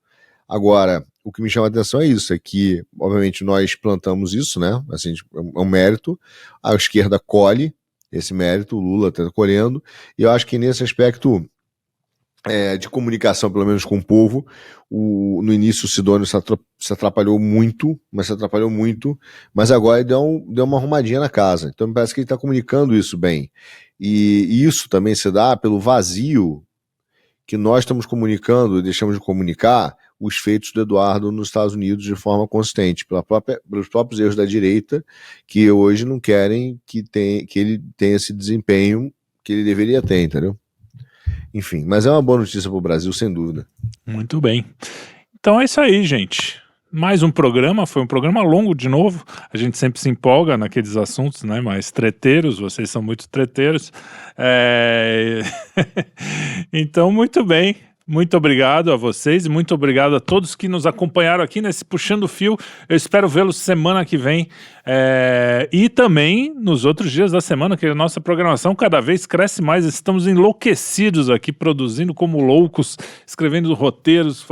B: Agora, o que me chama a atenção é isso, é que, obviamente, nós plantamos isso, né? Assim, é um mérito, a esquerda colhe esse mérito, o Lula está colhendo, e eu acho que nesse aspecto de comunicação, pelo menos com o povo, no início o Sidônio se atrapalhou muito, mas agora ele deu uma arrumadinha na casa. Então me parece que ele está comunicando isso bem. E isso também se dá pelo vazio que nós estamos comunicando e deixamos de comunicar os feitos do Eduardo nos Estados Unidos de forma consistente, pelos próprios erros da direita, que hoje não querem que ele tenha esse desempenho que ele deveria ter, entendeu? Enfim, mas é uma boa notícia para o Brasil, sem dúvida.
A: Muito bem. Então é isso aí, gente. Mais um programa, foi um programa longo de novo. A gente sempre se empolga naqueles assuntos, né? Mais treteiros, vocês são muito treteiros. Então, muito bem. Muito obrigado a vocês e muito obrigado a todos que nos acompanharam aqui nesse Puxando o Fio. Eu espero vê-los semana que vem e também nos outros dias da semana, que a nossa programação cada vez cresce mais. Estamos enlouquecidos aqui, produzindo como loucos, escrevendo roteiros,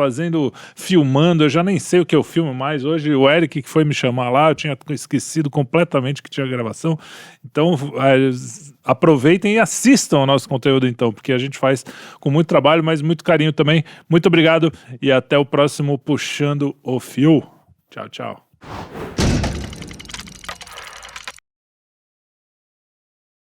A: filmando. Eu já nem sei o que eu filmo mais. Hoje o Eric que foi me chamar lá, eu tinha esquecido completamente que tinha gravação. Então aproveitem e assistam ao nosso conteúdo então, porque a gente faz com muito trabalho, mas muito carinho também. Muito obrigado e até o próximo Puxando o Fio. Tchau, tchau.